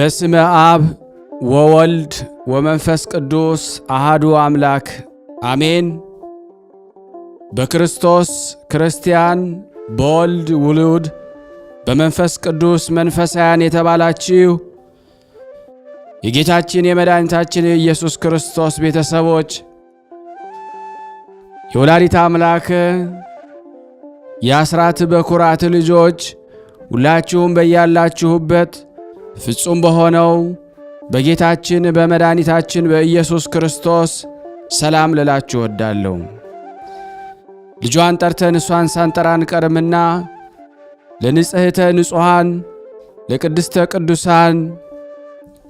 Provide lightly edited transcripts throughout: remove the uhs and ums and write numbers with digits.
በስመ አብ ወወልድ ወመንፈስ ቅዱስ አሃዱ አምላክ አሜን። በክርስቶስ ክርስቲያን በወልድ ውሉድ በመንፈስ ቅዱስ መንፈሳውያን የተባላችሁ የጌታችን የመድኃኒታችን የኢየሱስ ክርስቶስ ቤተሰቦች የወላዲተ አምላክ የአስራት በኩራት ልጆች ሁላችሁም በያላችሁበት ፍጹም በሆነው በጌታችን በመድኃኒታችን በኢየሱስ ክርስቶስ ሰላም ልላችሁ እወዳለሁ። ልጇን ጠርተን እሷን ሳንጠራን ቀርምና ለንጽሕተ ንጹሐን ለቅድስተ ቅዱሳን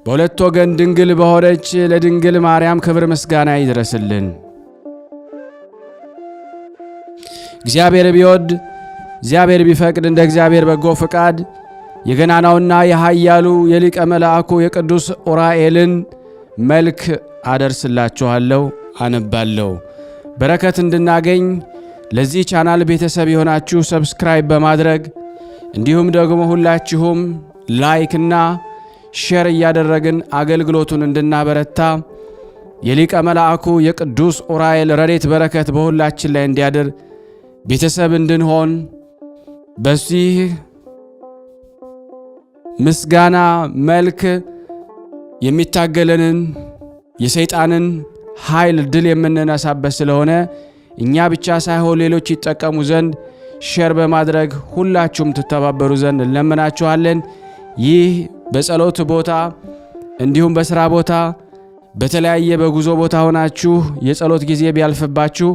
በሁለት ወገን ድንግል በሆነች ለድንግል ማርያም ክብር ምስጋና ይድረስልን። እግዚአብሔር ቢወድ እግዚአብሔር ቢፈቅድ እንደ እግዚአብሔር በጎ ፈቃድ የገናናውና የኃያሉ የሊቀ መልአኩ የቅዱስ ኡራኤልን መልክ አደርስላችኋለሁ፣ አነባለሁ። በረከት እንድናገኝ ለዚህ ቻናል ቤተሰብ የሆናችሁ ሰብስክራይብ በማድረግ እንዲሁም ደግሞ ሁላችሁም ላይክና ሼር እያደረግን አገልግሎቱን እንድናበረታ የሊቀ መልአኩ የቅዱስ ኡራኤል ረድኤት በረከት በሁላችን ላይ እንዲያድር ቤተሰብ እንድንሆን በዚህ ምስጋና መልክ የሚታገለንን የሰይጣንን ኃይል ድል የምንነሳበት ስለሆነ እኛ ብቻ ሳይሆን ሌሎች ይጠቀሙ ዘንድ ሼር በማድረግ ሁላችሁም ትተባበሩ ዘንድ እንለምናችኋለን። ይህ በጸሎት ቦታ እንዲሁም በሥራ ቦታ በተለያየ በጉዞ ቦታ ሆናችሁ የጸሎት ጊዜ ቢያልፍባችሁ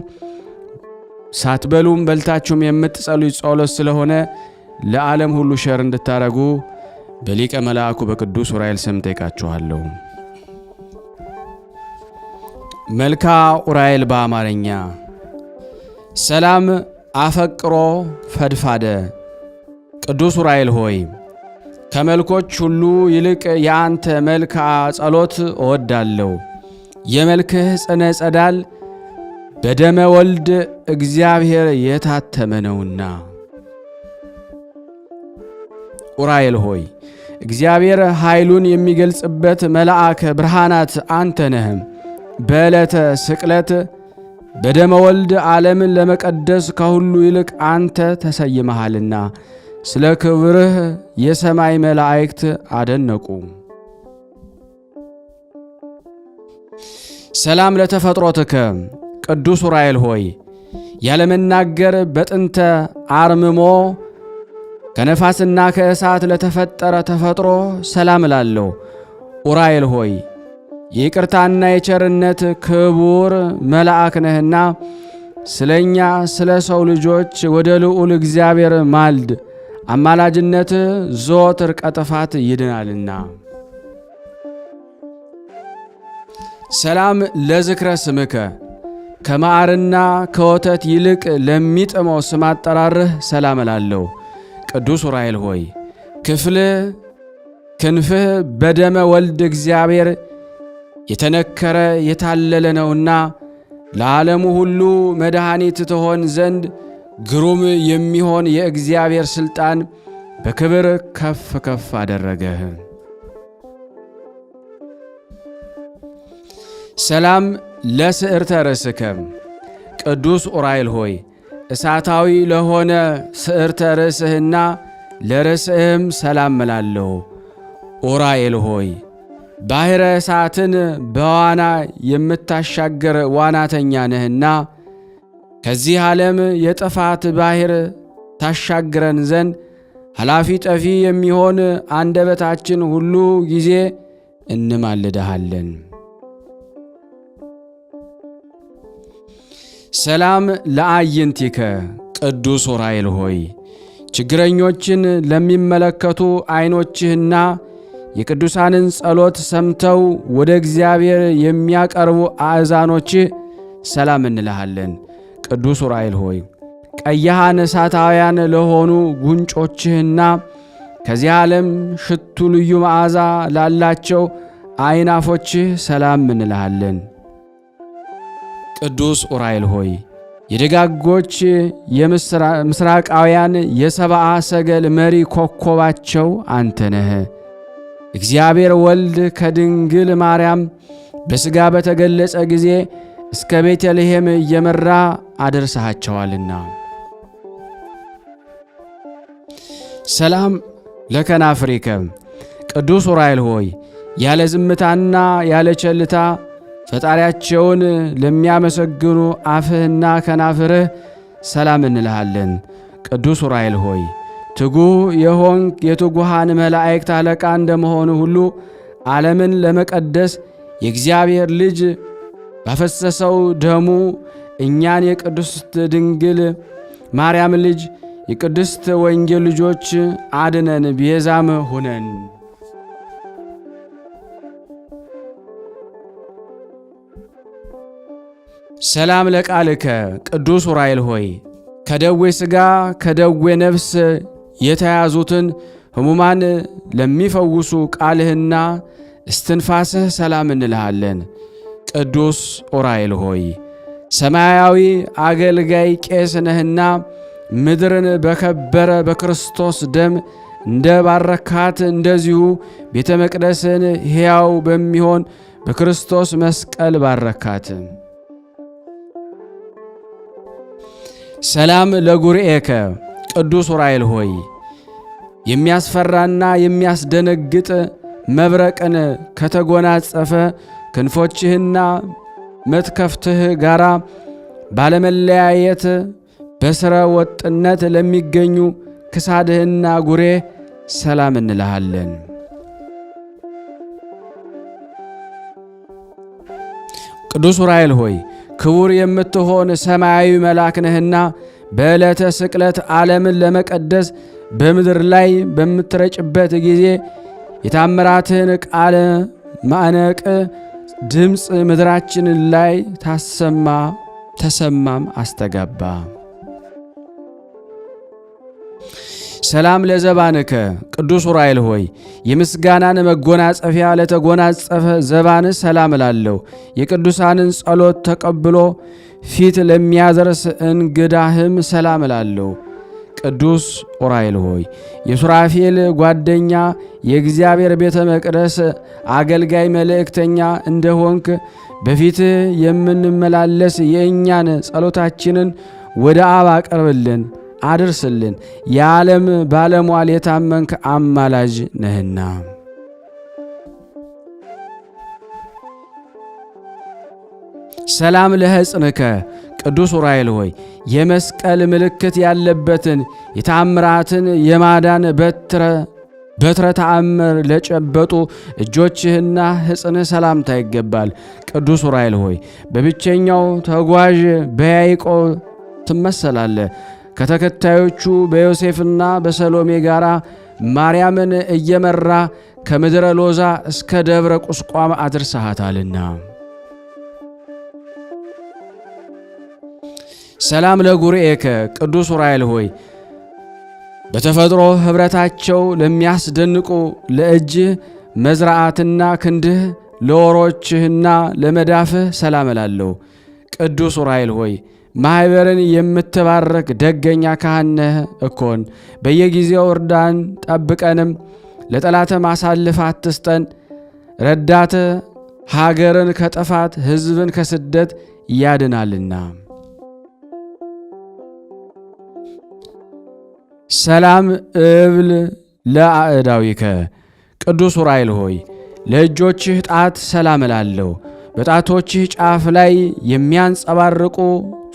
ሳትበሉም በልታችሁም የምትጸልዩ ጸሎት ስለሆነ ለዓለም ሁሉ ሼር እንድታረጉ በሊቀ መልአኩ በቅዱስ ኡራኤል ስም ጠይቃችኋለሁ። መልካ ኡራኤል በአማርኛ ሰላም አፈቅሮ ፈድፋደ። ቅዱስ ኡራኤል ሆይ ከመልኮች ሁሉ ይልቅ የአንተ መልካ ጸሎት እወዳለሁ። የመልክህ ጽነ ጸዳል በደመ ወልድ እግዚአብሔር የታተመ ነውና። ኡራኤል ሆይ እግዚአብሔር ኃይሉን የሚገልጽበት መልአከ ብርሃናት አንተ ነህ። በዕለተ ስቅለት በደመ ወልድ ዓለምን ለመቀደስ ከሁሉ ይልቅ አንተ ተሰይመሃልና ስለ ክብርህ የሰማይ መላእክት አደነቁ። ሰላም ለተፈጥሮትከ ቅዱስ ኡራኤል ሆይ ያለመናገር በጥንተ አርምሞ ከነፋስና ከእሳት ለተፈጠረ ተፈጥሮ ሰላም እላለሁ። ኡራኤል ሆይ የይቅርታና የቸርነት ክቡር መልአክ ነህና ስለኛ ስለ ሰው ልጆች ወደ ልዑል እግዚአብሔር ማልድ፣ አማላጅነት ዘወትር ከጥፋት ይድናልና። ሰላም ለዝክረ ስምከ ከማዕርና ከወተት ይልቅ ለሚጥመው ስም አጠራርህ ሰላም እላለሁ። ቅዱስ ኡራኤል ሆይ ክንፍህ በደመ ወልድ እግዚአብሔር የተነከረ የታለለ ነውና ለዓለሙ ሁሉ መድኃኒት ትሆን ዘንድ ግሩም የሚሆን የእግዚአብሔር ሥልጣን በክብር ከፍ ከፍ አደረገህ። ሰላም ለስዕርተ ርእስከ ቅዱስ ኡራኤል ሆይ እሳታዊ ለሆነ ስዕርተ ርእስህና ለርእስህም ሰላም እላለሁ። ኡራኤል ሆይ ባሕረ እሳትን በዋና የምታሻገር ዋናተኛ ነህና ከዚህ ዓለም የጥፋት ባሕር ታሻግረን ዘንድ ኃላፊ ጠፊ የሚሆን አንደበታችን ሁሉ ጊዜ እንማልድሃለን። ሰላም ለአዕይንቲከ ቅዱስ ኡራኤል ሆይ ችግረኞችን ለሚመለከቱ ዐይኖችህና የቅዱሳንን ጸሎት ሰምተው ወደ እግዚአብሔር የሚያቀርቡ አእዛኖችህ ሰላም እንልሃለን። ቅዱስ ኡራኤል ሆይ ቀያሃን እሳታውያን ለሆኑ ጉንጮችህና ከዚህ ዓለም ሽቱ ልዩ መዓዛ ላላቸው አይናፎችህ ሰላም እንልሃለን። ቅዱስ ኡራኤል ሆይ የደጋጎች የምስራቃውያን የሰብአ ሰገል መሪ ኮከባቸው አንተ ነህ። እግዚአብሔር ወልድ ከድንግል ማርያም በሥጋ በተገለጸ ጊዜ እስከ ቤተልሔም እየመራ አደርሰሃቸዋልና። ሰላም ለከናፍሪከ ቅዱስ ዑራኤል ሆይ ያለ ዝምታና ያለ ቸልታ ፈጣሪያቸውን ለሚያመሰግኑ አፍህና ከናፍርህ ሰላም እንልሃለን። ቅዱስ ዑራኤል ሆይ ትጉህ የሆንክ የትጉሃን መላእክት አለቃ እንደመሆኑ ሁሉ ዓለምን ለመቀደስ የእግዚአብሔር ልጅ ባፈሰሰው ደሙ እኛን የቅድስት ድንግል ማርያም ልጅ የቅድስት ወንጌል ልጆች አድነን፣ ቤዛም ሁነን። ሰላም ለቃልከ ቅዱስ ዑራኤል ሆይ ከደዌ ሥጋ ከደዌ ነፍስ የተያዙትን ሕሙማን ለሚፈውሱ ቃልህና እስትንፋስህ ሰላም እንልሃለን። ቅዱስ ዑራኤል ሆይ ሰማያዊ አገልጋይ ቄስ ነህና ምድርን በከበረ በክርስቶስ ደም እንደ ባረካት እንደዚሁ ቤተ መቅደስን ሕያው በሚሆን በክርስቶስ መስቀል ባረካት። ሰላም ለጉርኤከ ቅዱስ ዑራኤል ሆይ የሚያስፈራና የሚያስደነግጥ መብረቅን ከተጎናጸፈ ክንፎችህና መትከፍትህ ጋራ ባለመለያየት በሥረ ወጥነት ለሚገኙ ክሳድህና ጉሬ ሰላም እንልሃለን። ቅዱስ ዑራኤል ሆይ ክቡር የምትሆን ሰማያዊ መልአክ ነህና በዕለተ ስቅለት ዓለምን ለመቀደስ በምድር ላይ በምትረጭበት ጊዜ የታምራትህን ቃለ ማዕነቅ ድምፅ ምድራችን ላይ ተሰማም አስተጋባ። ሰላም ለዘባንከ ቅዱስ ዑራኤል ሆይ የምስጋናን መጎናጸፊያ ለተጎናጸፈ ዘባን ሰላም እላለሁ። የቅዱሳንን ጸሎት ተቀብሎ ፊት ለሚያደርስ እንግዳህም ሰላም እላለሁ። ቅዱስ ዑራኤል ሆይ የሱራፌል ጓደኛ የእግዚአብሔር ቤተ መቅደስ አገልጋይ መልእክተኛ እንደሆንክ በፊትህ የምንመላለስ የእኛን ጸሎታችንን ወደ አብ አቀርብልን አድርስልን። የዓለም ባለሟል የታመንክ አማላጅ ነህና። ሰላም ለሕፅንከ ቅዱስ ዑራኤል ሆይ የመስቀል ምልክት ያለበትን የታምራትን የማዳን በትረ ተአምር ለጨበጡ እጆችህና ሕፅንህ ሰላምታ ይገባል። ቅዱስ ዑራኤል ሆይ በብቸኛው ተጓዥ በያዕቆብ ትመሰላለህ። ከተከታዮቹ በዮሴፍና በሰሎሜ ጋር ማርያምን እየመራ ከምድረ ሎዛ እስከ ደብረ ቁስቋም አድርሰሃታልና። ሰላም ለጉርኤከ ቅዱስ ዑራኤል ሆይ በተፈጥሮ ኅብረታቸው ለሚያስደንቁ ለእጅህ መዝራዓትና ክንድህ ለወሮችህና ለመዳፍህ ሰላም እላለሁ። ቅዱስ ዑራኤል ሆይ ማኅበርን የምትባረክ ደገኛ ካህን ነህ እኮን። በየጊዜው እርዳን ጠብቀንም፣ ለጠላትም አሳልፈህ አትስጠን። ረዳት ሀገርን ከጥፋት ሕዝብን ከስደት ያድናልና። ሰላም እብል ለአእዳዊከ ቅዱስ ዑራኤል ሆይ ለእጆችህ ጣት ሰላም እላለሁ። በጣቶችህ ጫፍ ላይ የሚያንጸባርቁ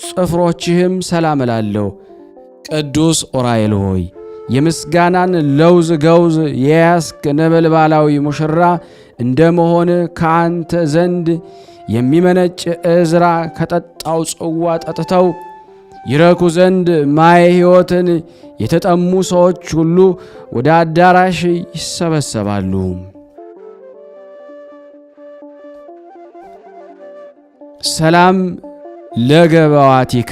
ጽፍሮችህም ሰላም እላለሁ። ቅዱስ ዑራኤል ሆይ የምስጋናን ለውዝ ገውዝ የያዝክ ነበልባላዊ ሙሽራ እንደመሆን ከአንተ ዘንድ የሚመነጭ ዕዝራ ከጠጣው ጽዋ ጠጥተው ይረኩ ዘንድ ማየ ሕይወትን የተጠሙ ሰዎች ሁሉ ወደ አዳራሽ ይሰበሰባሉ። ሰላም ለገባዋቲከ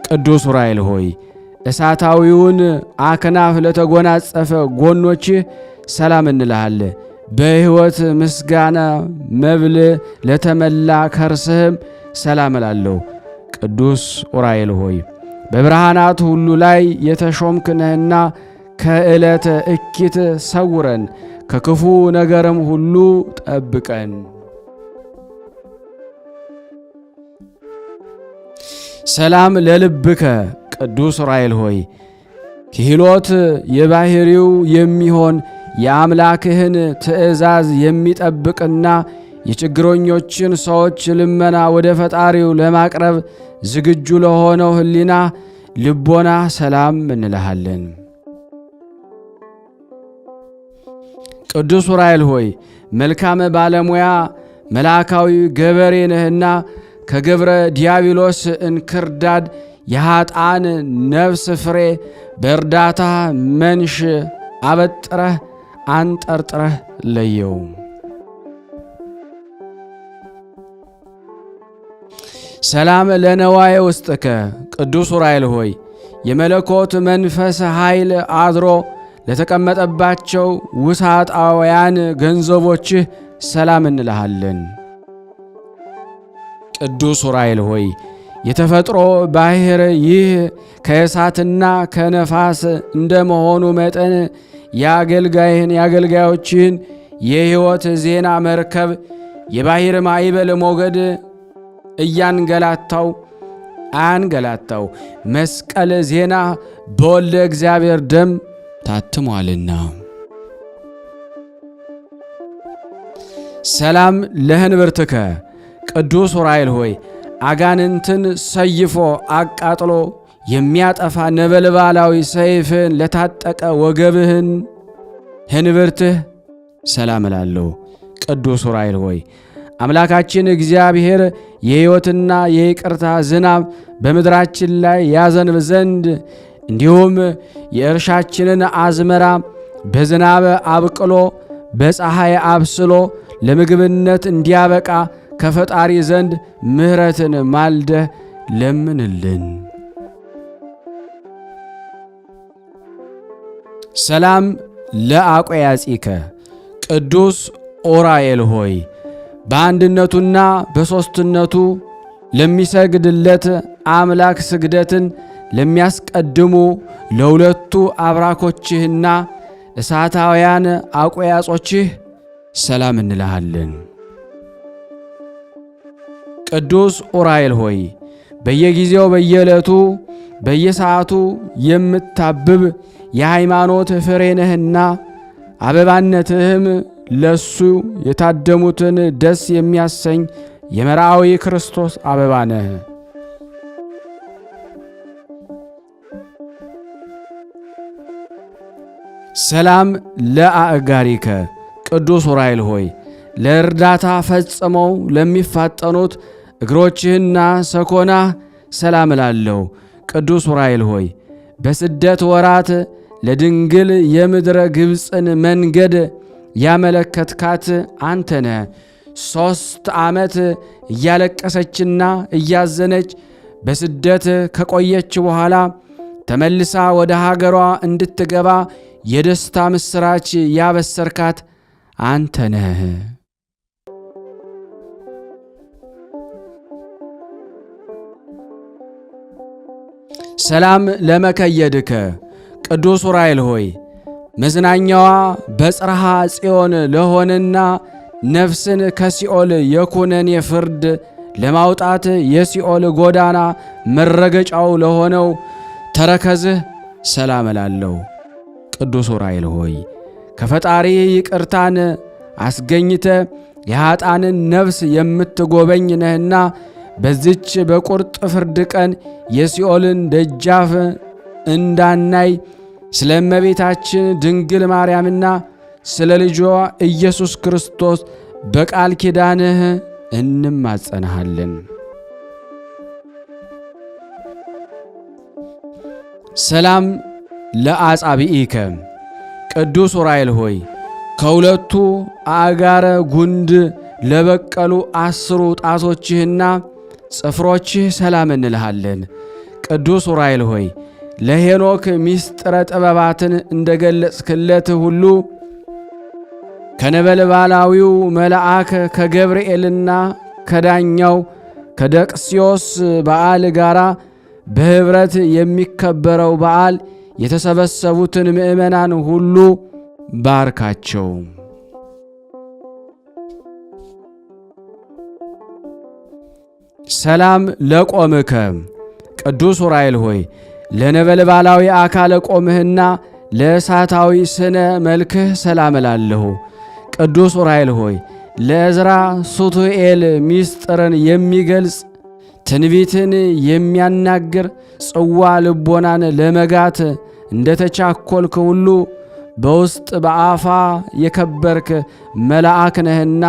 ቅዱስ ዑራኤል ሆይ እሳታዊውን አክናፍ ለተጎናጸፈ ጎኖችህ ሰላም እንልሃለን። በሕይወት ምስጋና መብል ለተመላ ከርስህም ሰላም እላለሁ። ቅዱስ ዑራኤል ሆይ በብርሃናት ሁሉ ላይ የተሾምክ ነህና ከዕለተ እኪት ሰውረን፣ ከክፉ ነገርም ሁሉ ጠብቀን። ሰላም ለልብከ ቅዱስ ዑራኤል ሆይ ክህሎት የባህሪው የሚሆን የአምላክህን ትእዛዝ የሚጠብቅና የችግረኞችን ሰዎች ልመና ወደ ፈጣሪው ለማቅረብ ዝግጁ ለሆነው ሕሊና ልቦና ሰላም እንልሃለን። ቅዱስ ዑራኤል ሆይ መልካም ባለሙያ መልአካዊ ገበሬ ነህና ከገብረ ዲያብሎስ እንክርዳድ የኀጣን ነፍስ ፍሬ በእርዳታ መንሽ አበጥረህ አንጠርጥረህ ለየው። ሰላም ለነዋየ ውስጥከ ቅዱስ ዑራኤል ሆይ የመለኮት መንፈስ ኃይል አድሮ ለተቀመጠባቸው ውሳጣውያን ገንዘቦችህ ሰላም እንልሃለን። ቅዱስ ዑራኤል ሆይ የተፈጥሮ ባሕር ይህ ከእሳትና ከነፋስ እንደመሆኑ መጠን የአገልጋዮችህን የሕይወት ዜና መርከብ የባሕር ማዕበል ሞገድ አያንገላታው መስቀል ዜና በወልደ እግዚአብሔር ደም ታትሟልና። ሰላም ለህንብርትከ ቅዱስ ዑራኤል ሆይ አጋንንትን ሰይፎ አቃጥሎ የሚያጠፋ ነበልባላዊ ሰይፍን ለታጠቀ ወገብህን ህንብርትህ ሰላም እላለሁ። ቅዱስ ዑራኤል ሆይ አምላካችን እግዚአብሔር የሕይወትና የይቅርታ ዝናብ በምድራችን ላይ ያዘንብ ዘንድ እንዲሁም የእርሻችንን አዝመራ በዝናብ አብቅሎ በፀሐይ አብስሎ ለምግብነት እንዲያበቃ ከፈጣሪ ዘንድ ምሕረትን ማልደህ ለምንልን። ሰላም ለአቆያጺከ ቅዱስ ዑራኤል ሆይ በአንድነቱና በሦስትነቱ ለሚሰግድለት አምላክ ስግደትን ለሚያስቀድሙ ለሁለቱ አብራኮችህና እሳታውያን አቆያጾችህ ሰላም እንልሃለን። ቅዱስ ዑራኤል ሆይ በየጊዜው በየዕለቱ በየሰዓቱ የምታብብ የሃይማኖት ፍሬ ነህና አበባነትህም ለሱ የታደሙትን ደስ የሚያሰኝ የመርአዊ ክርስቶስ አበባ ነህ። ሰላም ለአእጋሪከ ቅዱስ ዑራኤል ሆይ ለእርዳታ ፈጽመው ለሚፋጠኑት እግሮችህና ሰኮናህ ሰላም እላለሁ። ቅዱስ ዑራኤል ሆይ በስደት ወራት ለድንግል የምድረ ግብፅን መንገድ ያመለከትካት አንተ ነህ። 3 ዓመት እያለቀሰችና እያዘነች በስደት ከቆየች በኋላ ተመልሳ ወደ ሀገሯ እንድትገባ የደስታ ምስራች ያበሰርካት አንተ ነህ። ሰላም ለመከየድከ ቅዱስ ዑራኤል ሆይ መዝናኛዋ በጽርሐ ጽዮን ለሆነና ነፍስን ከሲኦል የኩነኔ ፍርድ ለማውጣት የሲኦል ጎዳና መረገጫው ለሆነው ተረከዝህ ሰላም እላለሁ። ቅዱስ ዑራኤል ሆይ ከፈጣሪ ይቅርታን አስገኝተ የኀጣንን ነፍስ የምትጎበኝ ነህና በዚች በቁርጥ ፍርድ ቀን የሲኦልን ደጃፍ እንዳናይ ስለ እመቤታችን ድንግል ማርያምና ስለ ልጇ ኢየሱስ ክርስቶስ በቃል ኪዳንህ እንማጸንሃለን። ሰላም ለአጻብኢከ ቅዱስ ዑራኤል ሆይ ከሁለቱ አጋረ ጉንድ ለበቀሉ 10 ጣቶችህና ጽፍሮችህ ሰላም እንልሃለን። ቅዱስ ዑራኤል ሆይ ለሄኖክ ሚስጥረ ጥበባትን እንደገለጽክለት ሁሉ ከነበልባላዊው መልአክ ከገብርኤልና ከዳኛው ከደቅስዮስ በዓል ጋር በኅብረት የሚከበረው በዓል የተሰበሰቡትን ምእመናን ሁሉ ባርካቸው። ሰላም ለቆምከ ቅዱስ ዑራኤል ሆይ ለነበልባላዊ አካለ ቆምህና ለእሳታዊ ስነ መልክህ ሰላም እላለሁ። ቅዱስ ዑራኤል ሆይ ለዕዝራ ሱቱኤል ሚስጥርን የሚገልጽ ትንቢትን የሚያናግር ጽዋ ልቦናን ለመጋት እንደ ተቻኰልክ ሁሉ በውስጥ በአፋ የከበርክ መልአክ ነህና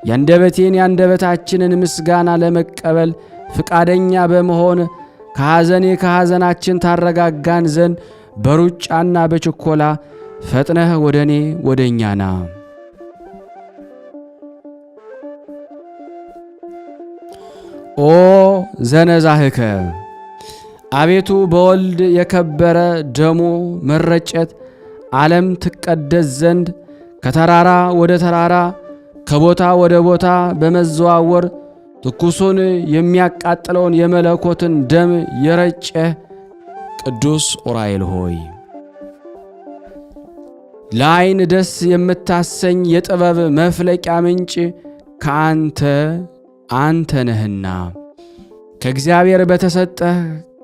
ያንደበቴን ያንደበታችንን ምስጋና ለመቀበል ፍቃደኛ በመሆን ከሐዘናችን ታረጋጋን ዘንድ በሩጫና በችኮላ ፈጥነህ ወደ እኛ ና። ኦ ዘነዛህከ አቤቱ በወልድ የከበረ ደሙ መረጨት ዓለም ትቀደስ ዘንድ ከተራራ ወደ ተራራ ከቦታ ወደ ቦታ በመዘዋወር ትኩሱን የሚያቃጥለውን የመለኮትን ደም የረጨ ቅዱስ ዑራኤል ሆይ ለዓይን ደስ የምታሰኝ የጥበብ መፍለቂያ ምንጭ አንተ ነህና ከእግዚአብሔር በተሰጠህ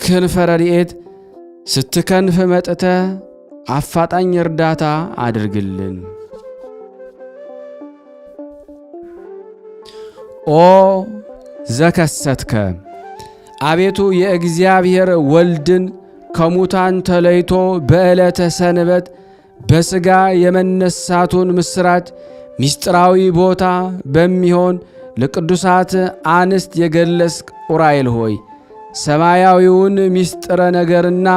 ክንፈ ረድኤት ስትከንፍ መጥተህ አፋጣኝ እርዳታ አድርግልን። ኦ ዘከሰትከ አቤቱ የእግዚአብሔር ወልድን ከሙታን ተለይቶ በዕለተ ሰንበት በሥጋ የመነሳቱን ምስራት ምስጢራዊ ቦታ በሚሆን ለቅዱሳት አንስት የገለጽክ ዑራኤል ሆይ ሰማያዊውን ምስጢረ ነገርና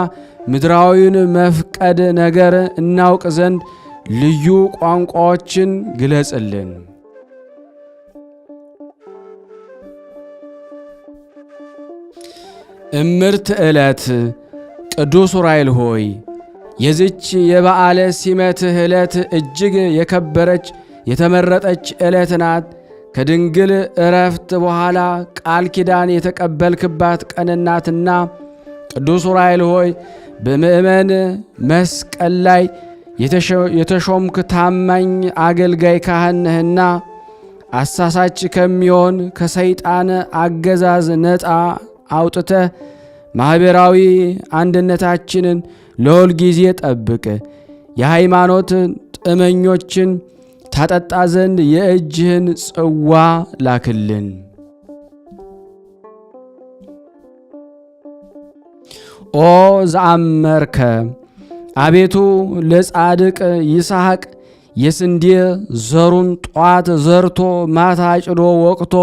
ምድራዊውን መፍቀድ ነገር እናውቅ ዘንድ ልዩ ቋንቋዎችን ግለጽልን። እምርት ዕለት ቅዱስ ዑራኤል ሆይ የዚች የበዓለ ሲመትህ ዕለት እጅግ የከበረች የተመረጠች ዕለት ናት። ከድንግል ዕረፍት በኋላ ቃል ኪዳን የተቀበልክባት ቀንናትና ቅዱስ ዑራኤል ሆይ በምእመን መስቀል ላይ የተሾምክ ታማኝ አገልጋይ ካህን ነህና አሳሳች ከሚሆን ከሰይጣን አገዛዝ ነፃ አውጥተህ ማኅበራዊ አንድነታችንን ለሁል ጊዜ ጠብቅ። የሃይማኖት ጥመኞችን ታጠጣ ዘንድ የእጅህን ጽዋ ላክልን። ኦ ዘአመርከ አቤቱ ለጻድቅ ይስሐቅ የስንዴ ዘሩን ጧት ዘርቶ ማታ አጭዶ ወቅቶ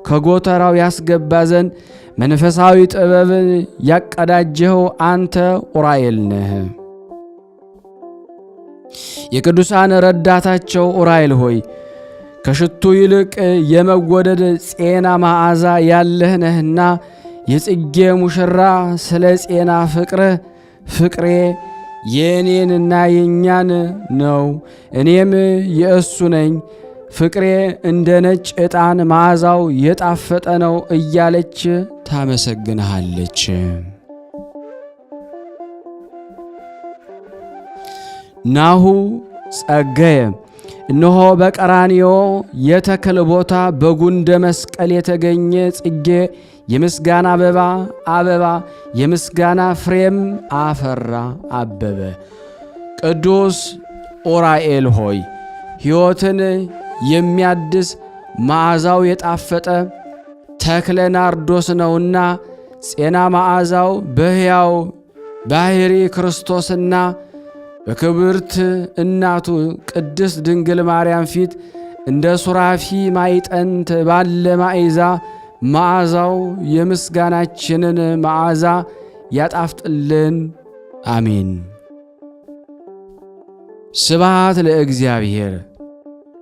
ከጎተራው ያስገባ ዘንድ መንፈሳዊ ጥበብን ያቀዳጀኸው አንተ ዑራኤል ነህ። የቅዱሳን ረዳታቸው ዑራኤል ሆይ ከሽቱ ይልቅ የመወደድ ጼና መዓዛ ያለህ ነህና የጽጌ ሙሽራ ስለ ጼና ፍቅሬ የእኔንና የእኛን ነው፣ እኔም የእሱ ነኝ። ፍቅሬ እንደ ነጭ ዕጣን መዓዛው የጣፈጠ ነው እያለች ታመሰግንሃለች። ናሁ ጸገየ እነሆ በቀራንዮ የተክል ቦታ በጉንደ መስቀል የተገኘ ጽጌ የምስጋና አበባ የምስጋና ፍሬም አፈራ አበበ። ቅዱስ ዑራኤል ሆይ ሕይወትን የሚያድስ መዓዛው የጣፈጠ ተክለ ናርዶስ ነውና ጼና መዓዛው በሕያው ባሕሪ ክርስቶስና በክብርት እናቱ ቅድስት ድንግል ማርያም ፊት እንደ ሱራፊ ማይጠንት ባለ ማዕዛ መዓዛው የምስጋናችንን መዓዛ ያጣፍጥልን። አሜን። ስብሐት ለእግዚአብሔር።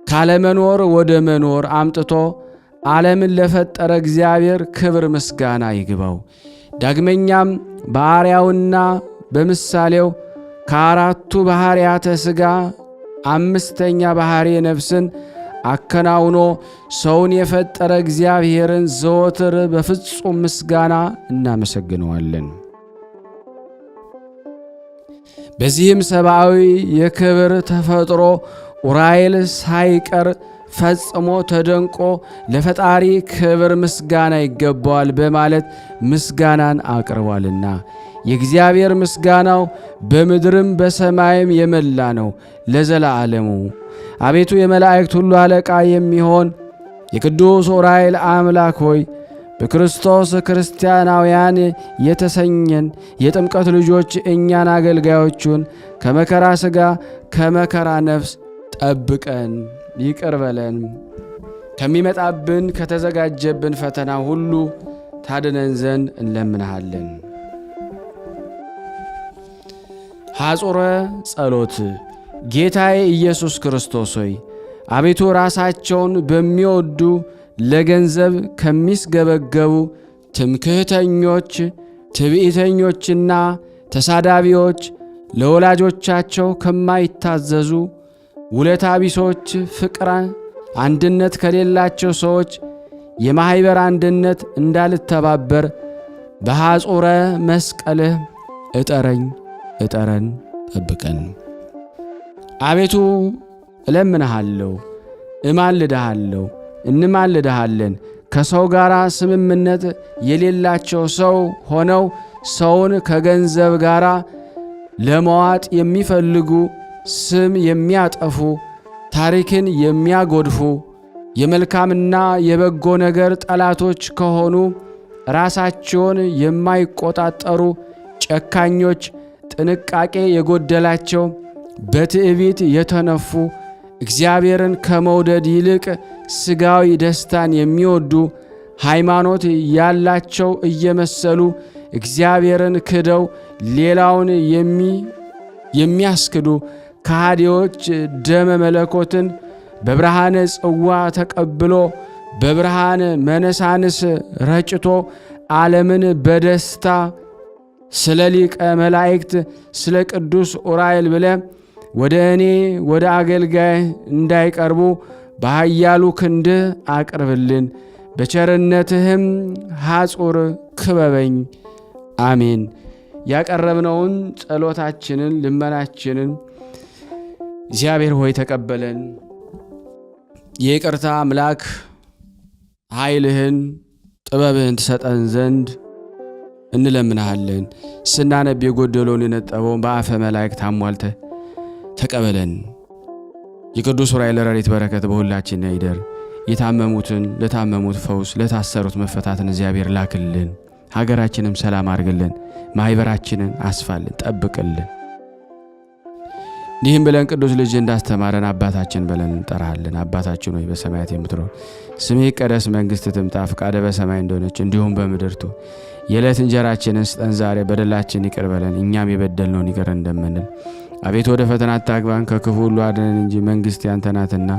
ካለመኖር ወደ መኖር አምጥቶ ዓለምን ለፈጠረ እግዚአብሔር ክብር ምስጋና ይግባው። ዳግመኛም በአርአያውና በምሳሌው ከአራቱ ባሕርያተ ሥጋ አምስተኛ ባሕርየ ነፍስን አከናውኖ ሰውን የፈጠረ እግዚአብሔርን ዘወትር በፍጹም ምስጋና እናመሰግነዋለን። በዚህም ሰብአዊ የክብር ተፈጥሮ ዑራኤል ሳይቀር ፈጽሞ ተደንቆ ለፈጣሪ ክብር ምስጋና ይገባዋል በማለት ምስጋናን አቅርቧልና የእግዚአብሔር ምስጋናው በምድርም በሰማይም የመላ ነው ለዘላለሙ። አቤቱ የመላእክት ሁሉ አለቃ የሚሆን የቅዱስ ዑራኤል አምላክ ሆይ በክርስቶስ ክርስቲያናውያን የተሰኘን የጥምቀት ልጆች እኛን አገልጋዮቹን ከመከራ ሥጋ ከመከራ ነፍስ ጠብቀን ይቅር በለን። ከሚመጣብን ከተዘጋጀብን ፈተና ሁሉ ታድነን ዘንድ እንለምንሃለን። ሐጹረ ጸሎት። ጌታዬ ኢየሱስ ክርስቶስ ሆይ አቤቱ ራሳቸውን በሚወዱ ለገንዘብ ከሚስገበገቡ ትምክህተኞች፣ ትዕቢተኞችና ተሳዳቢዎች፣ ለወላጆቻቸው ከማይታዘዙ ውለታ ቢሶች፣ ፍቅር አንድነት ከሌላቸው ሰዎች የማኅበር አንድነት እንዳልተባበር በሐጹረ መስቀልህ እጠረን ጠብቀን። አቤቱ እለምንሃለሁ፣ እማልድሃለሁ፣ እንማልድሃለን። ከሰው ጋር ስምምነት የሌላቸው ሰው ሆነው ሰውን ከገንዘብ ጋር ለመዋጥ የሚፈልጉ፣ ስም የሚያጠፉ፣ ታሪክን የሚያጎድፉ፣ የመልካምና የበጎ ነገር ጠላቶች ከሆኑ ራሳቸውን የማይቆጣጠሩ ጨካኞች፣ ጥንቃቄ የጎደላቸው፣ በትዕቢት የተነፉ፣ እግዚአብሔርን ከመውደድ ይልቅ ሥጋዊ ደስታን የሚወዱ፣ ሃይማኖት ያላቸው እየመሰሉ እግዚአብሔርን ክደው ሌላውን የሚያስክዱ ከሃዲዎች፣ ደመ መለኮትን በብርሃነ ጽዋ ተቀብሎ በብርሃን መነሳንስ ረጭቶ ዓለምን በደስታ ስለ ሊቀ መላእክት ስለ ቅዱስ ዑራኤል ብለ ወደ እኔ ወደ አገልጋይ እንዳይቀርቡ በኃያሉ ክንድህ አቅርብልን። በቸርነትህም ሐጹር ክበበኝ። አሜን። ያቀረብነውን ጸሎታችንን ልመናችንን እግዚአብሔር ሆይ ተቀበለን። የይቅርታ አምላክ ኃይልህን ጥበብህን ትሰጠን ዘንድ እንለምንሃለን። ስናነብ የጎደለውን የነጠበውን በአፈ መላእክት አሟልተህ ተቀበለን። የቅዱስ ዑራኤል ረድኤት በረከት በሁላችን ይደር። የታመሙትን ለታመሙት ፈውስ፣ ለታሰሩት መፈታትን እግዚአብሔር ላክልን። ሀገራችንም ሰላም አድርግልን። ማኅበራችንን አስፋልን፣ ጠብቅልን። እንዲህም ብለን ቅዱስ ልጅ እንዳስተማረን አባታችን ብለን እንጠራሃለን። አባታችን ሆይ በሰማያት የምትኖር ስምህ ይቀደስ፣ መንግሥትህ ትምጣ፣ ፈቃድህ በሰማይ እንደሆነች እንዲሁም በምድር ትሁን። የዕለት እንጀራችንን ስጠን ዛሬ፣ በደላችን ይቅር በለን እኛም የበደልነውን ይቅር እንደምንል። አቤቱ ወደ ፈተና አታግባን ከክፉ ሁሉ አድነን እንጂ መንግሥት ያንተ ናትና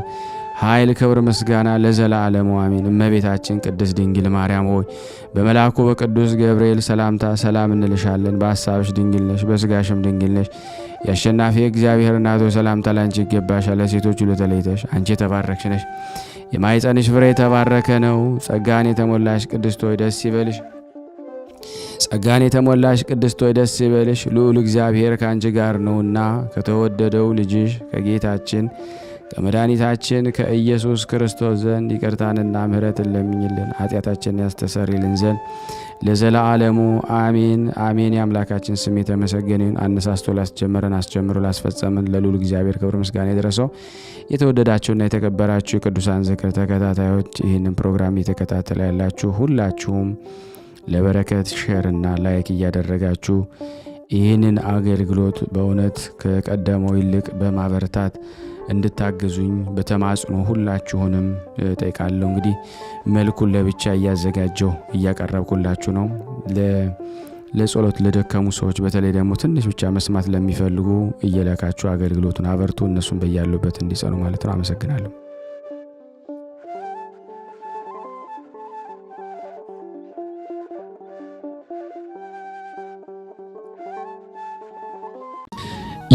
ኃይል፣ ክብር፣ ምስጋና ለዘላለሙ አሜን። እመቤታችን ቅድስት ድንግል ማርያም ሆይ በመልአኩ በቅዱስ ገብርኤል ሰላምታ ሰላም እንልሻለን። በሐሳብሽ ድንግል ነሽ፣ በሥጋሽም ድንግል ነሽ። የአሸናፊ እግዚአብሔር እናት ሆይ ሰላምታ ላንቺ ይገባሻል። ለሴቶች ሁሉ ተለይተሽ አንቺ የተባረክሽ ነሽ፣ የማኅፀንሽ ፍሬ የተባረከ ነው። ጸጋን የተሞላሽ ቅድስት ሆይ ደስ ይበልሽ። ጸጋን የተሞላሽ ቅድስት ሆይ ደስ ይበልሽ፣ ልዑል እግዚአብሔር ከአንቺ ጋር ነውና ከተወደደው ልጅሽ ከጌታችን ከመድኃኒታችን ከኢየሱስ ክርስቶስ ዘንድ ይቅርታንና ምሕረትን ለምኝልን ኃጢአታችንን ያስተሰርይልን ዘንድ ለዘላለሙ አሜን አሜን። የአምላካችን ስም የተመሰገነ ይሁን። አነሳስቶ ላስጀመረን አስጀምሮ ላስፈጸመን ለልዑል እግዚአብሔር ክብር ምስጋና ይድረሰው። የተወደዳችሁና የተከበራችሁ የቅዱሳን ዝክር ተከታታዮች ይህንን ፕሮግራም እየተከታተለ ያላችሁ ሁላችሁም ለበረከት ሼርና ላይክ እያደረጋችሁ ይህንን አገልግሎት በእውነት ከቀደመው ይልቅ በማበረታት እንድታገዙኝ በተማጽኖ ሁላችሁንም ጠይቃለሁ። እንግዲህ መልኩን ለብቻ እያዘጋጀው እያቀረብኩላችሁ ነው። ለጸሎት ለደከሙ ሰዎች በተለይ ደግሞ ትንሽ ብቻ መስማት ለሚፈልጉ እየላካችሁ አገልግሎቱን አበርቱ። እነሱም በያሉበት እንዲጸኑ ማለት ነው። አመሰግናለሁ።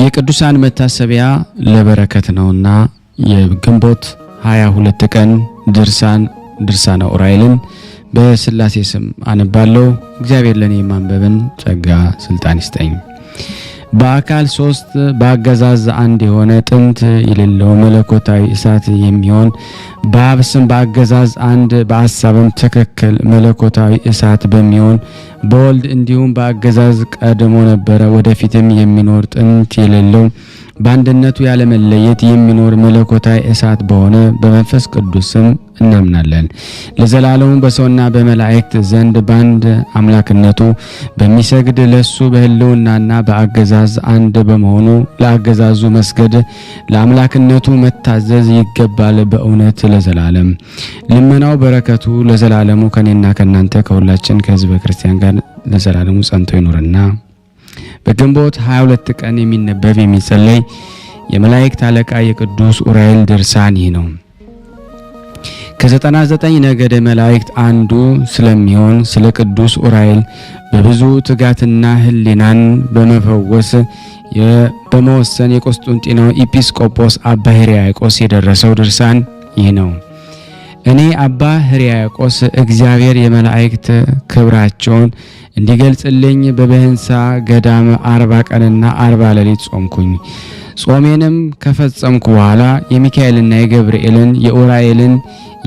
የቅዱሳን መታሰቢያ ለበረከት ነውና የግንቦት 22 ቀን ድርሳነ ዑራኤልን በሥላሴ ስም አነባለሁ። እግዚአብሔር ለኔ ማንበብን ጸጋ ስልጣን ይስጠኝ። በአካል ሶስት በአገዛዝ አንድ የሆነ ጥንት የሌለው መለኮታዊ እሳት የሚሆን በአብ ስም በአገዛዝ አንድ በሐሳብም ትክክል መለኮታዊ እሳት በሚሆን በወልድ እንዲሁም በአገዛዝ ቀድሞ ነበረ ወደፊትም የሚኖር ጥንት የሌለው በአንድነቱ ያለመለየት የሚኖር መለኮታዊ እሳት በሆነ በመንፈስ ቅዱስ ስም እናምናለን። ለዘላለሙ በሰውና በመላእክት ዘንድ በአንድ አምላክነቱ በሚሰግድ ለሱ በህልውናና በአገዛዝ አንድ በመሆኑ ለአገዛዙ መስገድ ለአምላክነቱ መታዘዝ ይገባል በእውነት ለዘላለም። ልመናው በረከቱ ለዘላለሙ ከኔና ከናንተ ከሁላችን ከህዝበ ክርስቲያን ጋር ለዘላለሙ ጸንቶ ይኑርና በግንቦት 22 ቀን የሚነበብ የሚጸለይ የመላእክት አለቃ የቅዱስ ኡራኤል ድርሳን ይህ ነው። ከ99 ነገደ መላእክት አንዱ ስለሚሆን ስለ ቅዱስ ኡራኤል በብዙ ትጋትና ህሊናን በመፈወስ በመወሰን የቆስጠንጢናው ኤጲስቆጶስ አባ ሕርያቆስ የደረሰው ድርሳን ይህ ነው። እኔ አባ ሕርያቆስ እግዚአብሔር የመላእክት ክብራቸውን እንዲገልጽልኝ በበህንሳ ገዳም 40 ቀንና 40 ሌሊት ጾምኩኝ። ጾሜንም ከፈጸምኩ በኋላ የሚካኤልና የገብርኤልን የኡራኤልን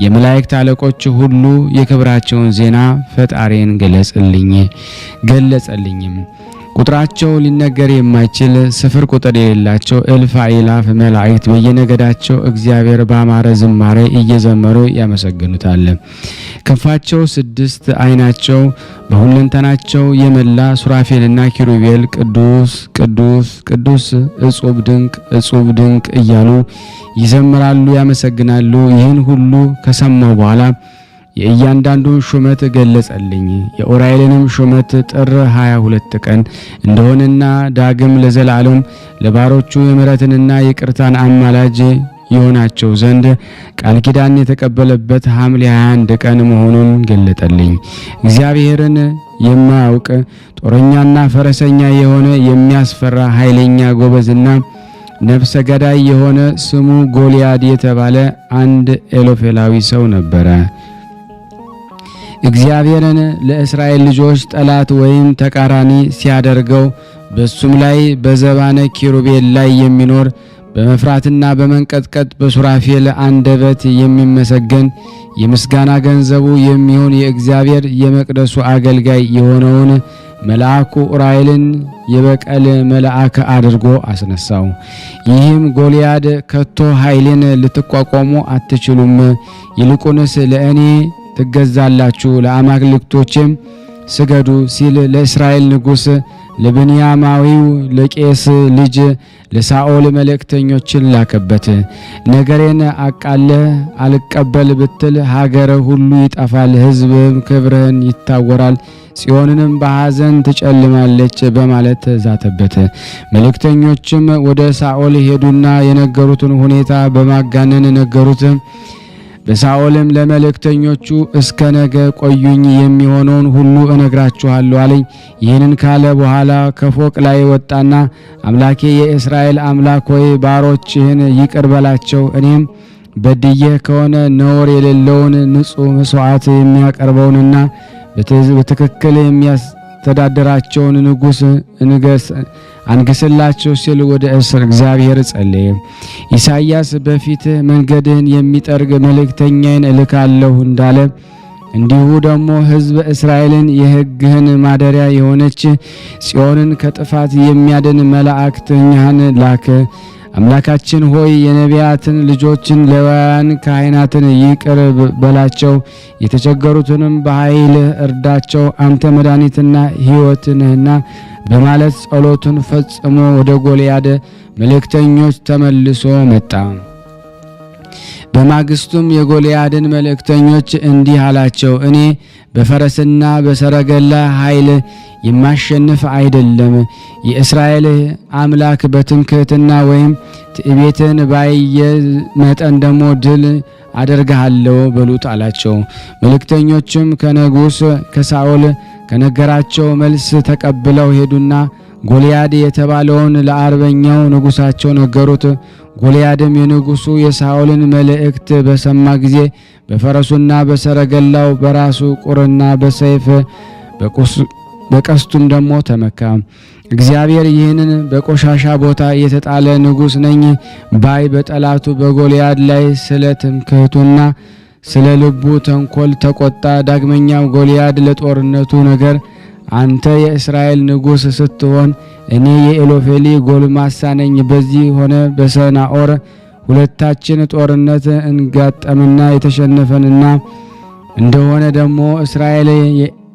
የመላእክት አለቆች ሁሉ የክብራቸውን ዜና ፈጣሪን ገለጸልኝም። ቁጥራቸው ሊነገር የማይችል ስፍር ቁጥር የሌላቸው እልፍ አእላፍ መላእክት በየነገዳቸው እግዚአብሔር በአማረ ዝማሬ እየዘመሩ ያመሰግኑታል። ክንፋቸው 6 ዓይናቸው በሁለንተናቸው የመላ ሱራፌልና ኪሩቤል ቅዱስ ቅዱስ ቅዱስ እጹብ ድንቅ እያሉ ይዘምራሉ፣ ያመሰግናሉ። ይህን ሁሉ ከሰማው በኋላ የእያንዳንዱን ሹመት ገለጸልኝ። የኡራኤልንም ሹመት ጥር 22 ቀን እንደሆነና ዳግም ለዘላለም ለባሮቹ የምሕረትንና የይቅርታን አማላጅ የሆናቸው ዘንድ ቃል ኪዳን የተቀበለበት ሐምሌ 21 ቀን መሆኑን ገለጠልኝ። እግዚአብሔርን የማያውቅ ጦረኛና ፈረሰኛ የሆነ የሚያስፈራ ኃይለኛ ጎበዝና ነፍሰ ገዳይ የሆነ ስሙ ጎልያድ የተባለ አንድ ኤሎፌላዊ ሰው ነበረ። እግዚአብሔርን ለእስራኤል ልጆች ጠላት ወይም ተቃራኒ ሲያደርገው በሱም ላይ በዘባነ ኪሩቤል ላይ የሚኖር በመፍራትና በመንቀጥቀጥ በሱራፌል አንደበት የሚመሰገን የምስጋና ገንዘቡ የሚሆን የእግዚአብሔር የመቅደሱ አገልጋይ የሆነውን መልአኩ ኡራኤልን የበቀል መልአክ አድርጎ አስነሳው። ይህም ጎልያድ ከቶ ኃይሌን ልትቋቋሙ አትችሉም፣ ይልቁንስ ለእኔ ትገዛላችሁ፣ ለአማልክቶቼም ስገዱ ሲል ለእስራኤል ንጉሥ ለብንያማዊው ለቄስ ልጅ ለሳኦል መልእክተኞችን ላከበት። ነገሬን አቃለህ አልቀበል ብትል ሀገር ሁሉ ይጠፋል፣ ሕዝብም ክብርህን ይታወራል፣ ጽዮንንም በሐዘን ትጨልማለች በማለት ዛተበት። መልእክተኞችም ወደ ሳኦል ሄዱና የነገሩትን ሁኔታ በማጋነን ነገሩት። በሳኦልም ለመልእክተኞቹ እስከ ነገ ቆዩኝ፣ የሚሆነውን ሁሉ እነግራችኋለሁ አለኝ። ይህንን ካለ በኋላ ከፎቅ ላይ ወጣና አምላኬ የእስራኤል አምላክ ሆይ ባሮችህን ይቅር በላቸው፣ እኔም በድዬ ከሆነ ነውር የሌለውን ንጹሕ መስዋዕት የሚያቀርበውንና በትክክል የሚያስተዳድራቸውን ንጉሥ አንግስላቸው ሲል ወደ እግዚአብሔር ጸለየ። ኢሳይያስ በፊትህ መንገድህን የሚጠርግ መልእክተኛዬን እልካለሁ እንዳለ እንዲሁ ደግሞ ሕዝብ እስራኤልን የሕግህን ማደሪያ የሆነች ጽዮንን ከጥፋት የሚያድን መልእክተኛህን ላክ። አምላካችን ሆይ የነቢያትን ልጆችን ሌዋውያን ካህናትን ይቅር በላቸው፣ የተቸገሩትንም በኃይል እርዳቸው፣ አንተ መድኃኒትና ሕይወት ነህና በማለት ጸሎቱን ፈጽሞ ወደ ጎልያድ መልእክተኞች ተመልሶ መጣ። በማግስቱም የጎልያድን መልእክተኞች እንዲህ አላቸው፣ እኔ በፈረስና በሰረገላ ኃይል የማሸንፍ አይደለም። የእስራኤል አምላክ በትምክህትና ወይም ትዕቢትን ባየ መጠን ደግሞ ድል አደርግሃለሁ በሉት አላቸው። መልእክተኞችም ከንጉሥ ከሳኦል ከነገራቸው መልስ ተቀብለው ሄዱና ጎልያድ የተባለውን ለአርበኛው ንጉሳቸው ነገሩት። ጎልያድም የንጉሱ የሳኦልን መልእክት በሰማ ጊዜ በፈረሱና በሰረገላው በራሱ ቁርና በሰይፍ በቀስቱም ደግሞ ተመካ። እግዚአብሔር ይህንን በቆሻሻ ቦታ የተጣለ ንጉሥ ነኝ ባይ በጠላቱ በጎልያድ ላይ ስለ ትምክህቱና ስለ ልቡ ተንኮል ተቆጣ። ዳግመኛም ጎልያድ ለጦርነቱ ነገር አንተ የእስራኤል ንጉሥ ስትሆን እኔ የኤሎፌሊ ጎልማሳ ነኝ። በዚህ ሆነ በሰናኦር ሁለታችን ጦርነት እንጋጠምና የተሸነፈንና እንደሆነ ደግሞ እስራኤል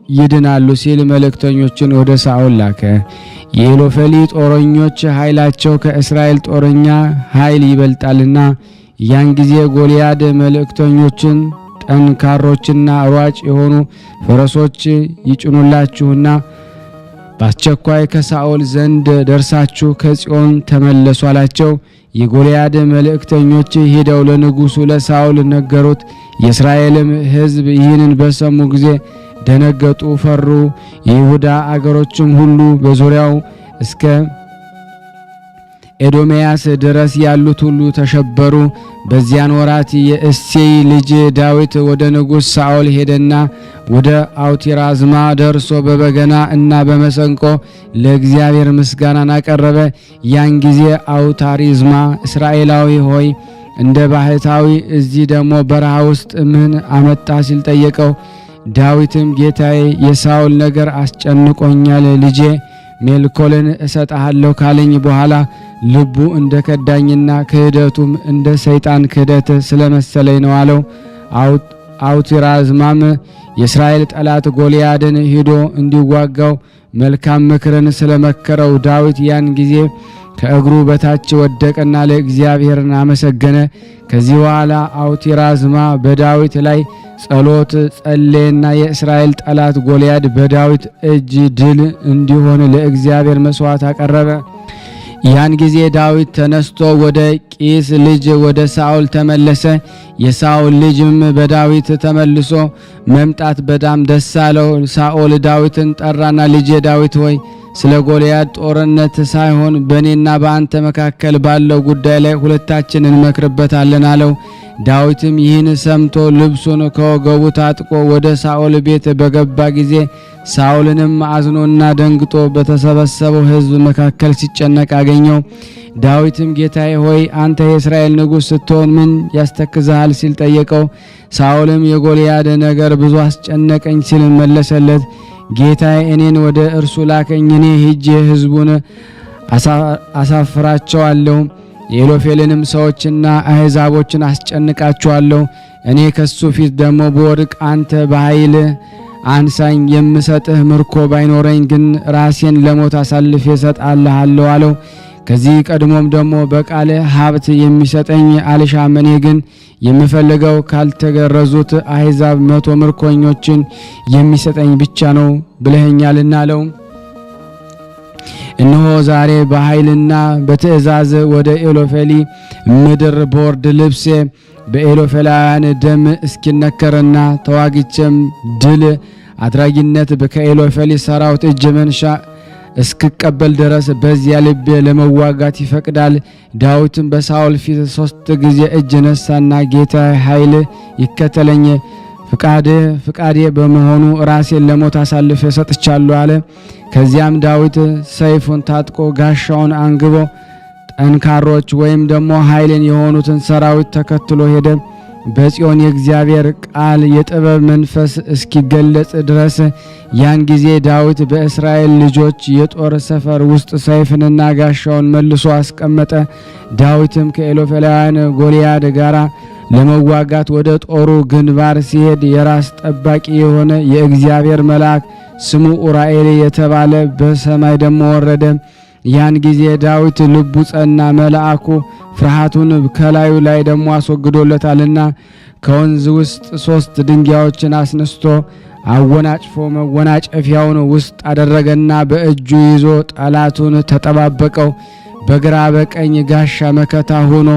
ይድናሉ ሲል መልእክተኞችን ወደ ሳኦል ላከ። የኤሎፌሊ ጦረኞች ኃይላቸው ከእስራኤል ጦረኛ ኃይል ይበልጣልና ያን ጊዜ ጎልያድ መልእክተኞችን ጠንካሮችና ሯጭ የሆኑ ፈረሶች ይጭኑላችሁና በአስቸኳይ ከሳኦል ዘንድ ደርሳችሁ ከጽዮን ተመለሱ አላቸው። የጎልያድ መልእክተኞች ሄደው ለንጉሡ ለሳኦል ነገሩት። የእስራኤልም ሕዝብ ይህንን በሰሙ ጊዜ ደነገጡ፣ ፈሩ። የይሁዳ አገሮችም ሁሉ በዙሪያው እስከ ኤዶምያስ ድረስ ያሉት ሁሉ ተሸበሩ። በዚያን ወራት የእሴይ ልጅ ዳዊት ወደ ንጉሥ ሳኦል ሄደና ወደ አውቲራዝማ ደርሶ በበገና እና በመሰንቆ ለእግዚአብሔር ምስጋናን አቀረበ። ያን ጊዜ አውታሪዝማ እስራኤላዊ ሆይ እንደ ባህታዊ እዚህ ደግሞ በረሃ ውስጥ ምን አመጣ ሲል ጠየቀው። ዳዊትም ጌታዬ የሳኦል ነገር አስጨንቆኛል፣ ልጄ ሜልኮልን እሰጣለሁ ካለኝ በኋላ ልቡ እንደ ከዳኝና ክህደቱም እንደ ሰይጣን ክህደት ስለመሰለኝ ነው አለው። አውቲራዝማም የእስራኤል ጠላት ጎልያድን ሂዶ እንዲዋጋው መልካም ምክርን ስለመከረው ዳዊት ያን ጊዜ ከእግሩ በታች ወደቀና ለእግዚአብሔርን አመሰገነ። ከዚህ በኋላ አውቲራዝማ በዳዊት ላይ ጸሎት ጸለየና የእስራኤል ጠላት ጎልያድ በዳዊት እጅ ድል እንዲሆን ለእግዚአብሔር መስዋዕት አቀረበ። ያን ጊዜ ዳዊት ተነስቶ ወደ ቂስ ልጅ ወደ ሳኦል ተመለሰ። የሳኦል ልጅም በዳዊት ተመልሶ መምጣት በጣም ደስ አለው። ሳኦል ዳዊትን ጠራና ልጄ ዳዊት ሆይ ስለ ጎልያድ ጦርነት ሳይሆን በእኔና በአንተ መካከል ባለው ጉዳይ ላይ ሁለታችን እንመክርበታለን አለው። ዳዊትም ይህን ሰምቶ ልብሱን ከወገቡ ታጥቆ ወደ ሳኦል ቤት በገባ ጊዜ ሳኦልንም አዝኖና ደንግጦ በተሰበሰበው ሕዝብ መካከል ሲጨነቅ አገኘው። ዳዊትም ጌታዬ ሆይ አንተ የእስራኤል ንጉሥ ስትሆን ምን ያስተክዝሃል ሲል ጠየቀው። ሳኦልም የጎልያድ ነገር ብዙ አስጨነቀኝ ሲል መለሰለት። ጌታዬ እኔን ወደ እርሱ ላከኝ፣ እኔ ሄጄ ሕዝቡን አሳፍራቸዋለሁ፣ የኤሎፌልንም ሰዎችና አሕዛቦችን አስጨንቃቸዋለሁ። እኔ ከሱ ፊት ደግሞ በወድቅ አንተ በኃይል አንሳኝ፣ የምሰጥህ ምርኮ ባይኖረኝ ግን ራሴን ለሞት አሳልፌ እሰጥሃለሁ አለው። ከዚህ ቀድሞም ደግሞ በቃል ሀብት የሚሰጠኝ አልሻም፣ እኔ ግን የምፈልገው ካልተገረዙት አሕዛብ 100 ምርኮኞችን የሚሰጠኝ ብቻ ነው ብለኸኛልና አለው። እነሆ ዛሬ በኃይልና በትእዛዝ ወደ ኤሎፌሊ ምድር ቦርድ ልብሴ በኤሎፌላውያን ደም እስኪነከርና ተዋግቼም ድል አድራጊነት ከኤሎፌሊ ሰራዊት እጅ መንሻ እስክቀበል ድረስ በዚያ ልቤ ለመዋጋት ይፈቅዳል። ዳዊትም በሳኦል ፊት 3 ጊዜ እጅ ነሳና ጌታ ኃይል ይከተለኝ፣ ፍቃዴ በመሆኑ ራሴን ለሞት አሳልፌ ሰጥቻለሁ አለ። ከዚያም ዳዊት ሰይፉን ታጥቆ ጋሻውን አንግቦ ጠንካሮች ወይም ደግሞ ኃይልን የሆኑትን ሰራዊት ተከትሎ ሄደ። በጽዮን የእግዚአብሔር ቃል የጥበብ መንፈስ እስኪገለጽ ድረስ ያን ጊዜ ዳዊት በእስራኤል ልጆች የጦር ሰፈር ውስጥ ሰይፍንና ጋሻውን መልሶ አስቀመጠ። ዳዊትም ከኤሎፌላውያን ጎልያድ ጋር ለመዋጋት ወደ ጦሩ ግንባር ሲሄድ የራስ ጠባቂ የሆነ የእግዚአብሔር መልአክ ስሙ ኡራኤል የተባለ በሰማይ ደሞ ወረደ። ያን ጊዜ ዳዊት ልቡ ጸና፣ መልአኩ ፍርሃቱን ከላዩ ላይ ደሞ አስወግዶለታልና ከወንዝ ውስጥ 3 ድንጋዮችን አስነስቶ አወናጭፎ መወናጨፊያውን ውስጥ አደረገና በእጁ ይዞ ጠላቱን ተጠባበቀው። በግራ በቀኝ ጋሻ መከታ ሆኖ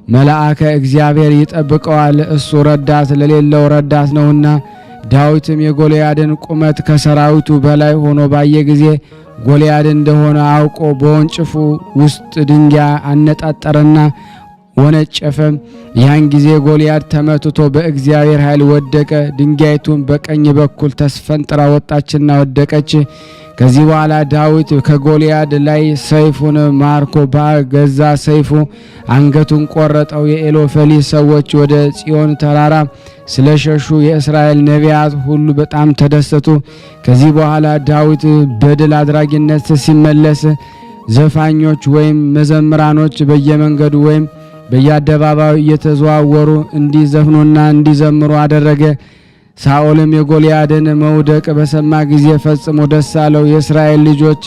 መልአከ እግዚአብሔር ይጠብቀዋል፣ እሱ ረዳት ለሌለው ረዳት ነውና። ዳዊትም የጎልያድን ቁመት ከሰራዊቱ በላይ ሆኖ ባየ ጊዜ ጎልያድ እንደሆነ አውቆ በወንጭፉ ውስጥ ድንጋይ አነጣጠረና ወነጨፈ። ያን ጊዜ ጎልያድ ተመትቶ በእግዚአብሔር ኃይል ወደቀ። ድንጋይቱም በቀኝ በኩል ተስፈንጥራ ወጣችና ወደቀች። ከዚህ በኋላ ዳዊት ከጎልያድ ላይ ሰይፉን ማርኮ በገዛ ሰይፉ አንገቱን ቆረጠው። የኤሎፌሊ ሰዎች ወደ ጽዮን ተራራ ስለሸሹ የእስራኤል ነቢያት ሁሉ በጣም ተደሰቱ። ከዚህ በኋላ ዳዊት በድል አድራጊነት ሲመለስ ዘፋኞች ወይም መዘምራኖች በየመንገዱ ወይም በየአደባባዩ እየተዘዋወሩ እንዲዘፍኑና እንዲዘምሩ አደረገ። ሳኦልም የጎልያድን መውደቅ በሰማ ጊዜ ፈጽሞ ደስ አለው። የእስራኤል ልጆች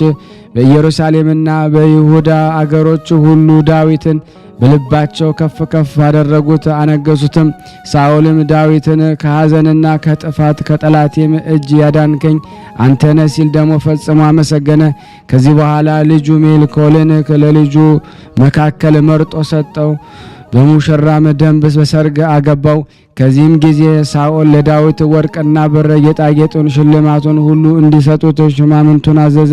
በኢየሩሳሌምና በይሁዳ አገሮች ሁሉ ዳዊትን በልባቸው ከፍ ከፍ አደረጉት፣ አነገሱትም። ሳኦልም ዳዊትን ከሐዘንና ከጥፋት ከጠላቴም እጅ ያዳንከኝ አንተ ነህ ሲል ደግሞ ፈጽሞ አመሰገነ። ከዚህ በኋላ ልጁ ሜልኮልን ለልጁ መካከል መርጦ ሰጠው። በሙሽራም ደንብ በሰርግ አገባው። ከዚህም ጊዜ ሳኦል ለዳዊት ወርቅና ብር ጌጣጌጡን ሽልማቱን ሁሉ እንዲሰጡት ሹማምንቱን አዘዘ።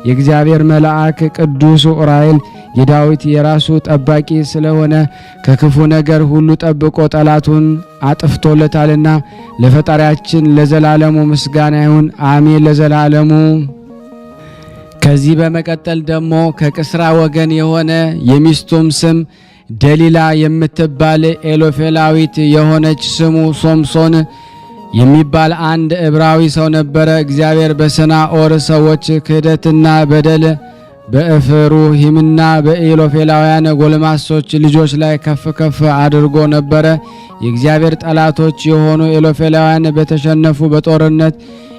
የእግዚአብሔር መልአክ ቅዱስ ዑራኤል የዳዊት የራሱ ጠባቂ ስለሆነ ከክፉ ነገር ሁሉ ጠብቆ ጠላቱን አጥፍቶለታልና ለፈጣሪያችን ለዘላለሙ ምስጋና ይሁን፣ አሜን ለዘላለሙ። ከዚህ በመቀጠል ደግሞ ከቅስራ ወገን የሆነ የሚስቱም ስም ደሊላ የምትባል ኤሎፌላዊት የሆነች ስሙ ሶምሶን የሚባል አንድ ዕብራዊ ሰው ነበረ። እግዚአብሔር በሰናኦር ሰዎች ክህደትና በደል በእፍሩሂምና በኤሎፌላውያን ጎልማሶች ልጆች ላይ ከፍ ከፍ አድርጎ ነበረ። የእግዚአብሔር ጠላቶች የሆኑ ኤሎፌላውያን በተሸነፉ በጦርነት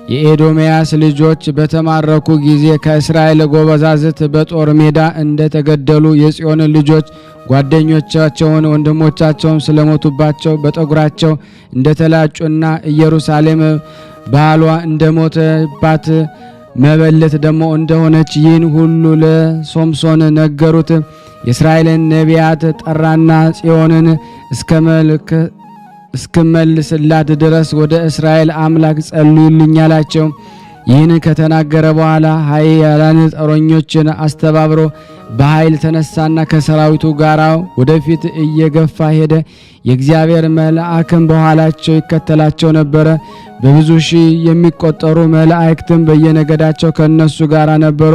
የኤዶምያስ ልጆች በተማረኩ ጊዜ ከእስራኤል ጎበዛዝት በጦር ሜዳ እንደተገደሉ የጽዮን ልጆች ጓደኞቻቸውን ወንድሞቻቸውን ስለሞቱባቸው በጠጉራቸው እንደተላጩና ኢየሩሳሌም ባሏ እንደሞተባት መበለት ደግሞ እንደሆነች ይህን ሁሉ ለሶምሶን ነገሩት። የእስራኤልን ነቢያት ጠራና ጽዮንን እስክመልስላት ድረስ ወደ እስራኤል አምላክ ጸልዩልኝ አላቸው። ይህን ከተናገረ በኋላ ኃያላን ጦረኞችን አስተባብሮ በኃይል ተነሳና ከሰራዊቱ ጋር ወደፊት እየገፋ ሄደ። የእግዚአብሔር መልአክም በኋላቸው ይከተላቸው ነበረ። በብዙ ሺህ የሚቆጠሩ መላእክትም በየነገዳቸው ከነሱ ጋር ነበሩ።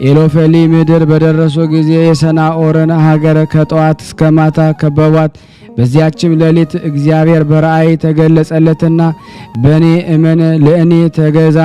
ኤሎፌሊ ምድር በደረሱ ጊዜ የሰናኦርን ሀገር ከጠዋት እስከ ማታ ከበቧት። በዚያችም ሌሊት እግዚአብሔር በራእይ ተገለጸለትና በእኔ እመን፣ ለእኔ ተገዛ፣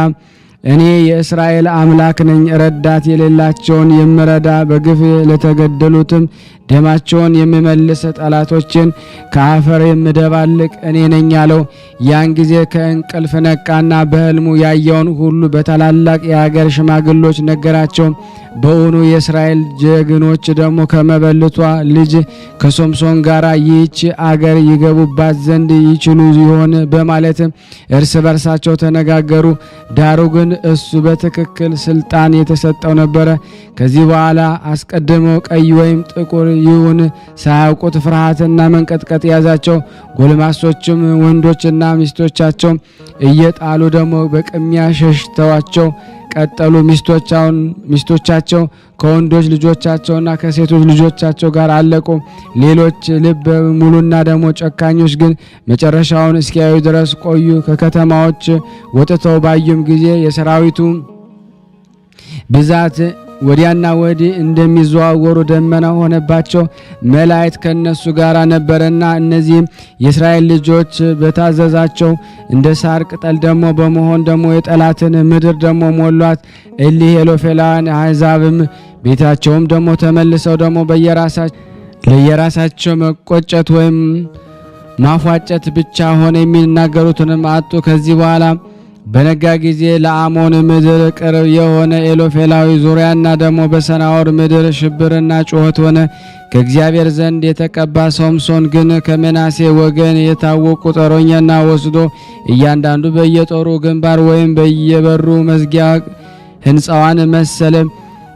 እኔ የእስራኤል አምላክ ነኝ፣ ረዳት የሌላቸውን የምረዳ፣ በግፍ ለተገደሉትም ደማቸውን የምመልስ፣ ጠላቶችን ከአፈር የምደባልቅ እኔ ነኝ አለው። ያን ጊዜ ከእንቅልፍ ነቃና በሕልሙ ያየውን ሁሉ በታላላቅ የሀገር ሽማግሎች ነገራቸው። በእውኑ የእስራኤል ጀግኖች ደግሞ ከመበልቷ ልጅ ከሶምሶን ጋር ይህች አገር ይገቡባት ዘንድ ይችሉ ይሆን በማለት እርስ በርሳቸው ተነጋገሩ። ዳሩ ግን እሱ በትክክል ስልጣን የተሰጠው ነበረ። ከዚህ በኋላ አስቀድመው ቀይ ወይም ጥቁር ይሁን ሳያውቁት ፍርሃትና መንቀጥቀጥ ያዛቸው። ጎልማሶችም ወንዶችና ሚስቶቻቸው እየጣሉ ደግሞ በቅሚያ ሸሽተዋቸው ቀጠሉ። ሚስቶቻቸው ከወንዶች ልጆቻቸውና ከሴቶች ልጆቻቸው ጋር አለቁ። ሌሎች ልብ ሙሉና ደግሞ ጨካኞች ግን መጨረሻውን እስኪያዩ ድረስ ቆዩ። ከከተማዎች ወጥተው ባዩም ጊዜ የሰራዊቱ ብዛት ወዲያና ወዲህ እንደሚዘዋወሩ ደመና ሆነባቸው። መላእክት ከነሱ ጋር ነበረና እነዚህም የእስራኤል ልጆች በታዘዛቸው እንደ ሳር ቅጠል ደግሞ በመሆን ደግሞ የጠላትን ምድር ደግሞ ሞሏት። እሊህ ኤሎፌላውያን አሕዛብም ቤታቸውም ደግሞ ተመልሰው ደግሞ ለየራሳቸው መቆጨት ወይም ማፏጨት ብቻ ሆነ፣ የሚናገሩትንም አጡ። ከዚህ በኋላ በነጋ ጊዜ ለአሞን ምድር ቅርብ የሆነ ኤሎፌላዊ ዙሪያና ደግሞ በሰናኦር ምድር ሽብርና ጩኸት ሆነ። ከእግዚአብሔር ዘንድ የተቀባ ሶምሶን ግን ከመናሴ ወገን የታወቁ ጦረኛና ወስዶ እያንዳንዱ በየጦሩ ግንባር ወይም በየበሩ መዝጊያ ሕንፃዋን መሰለ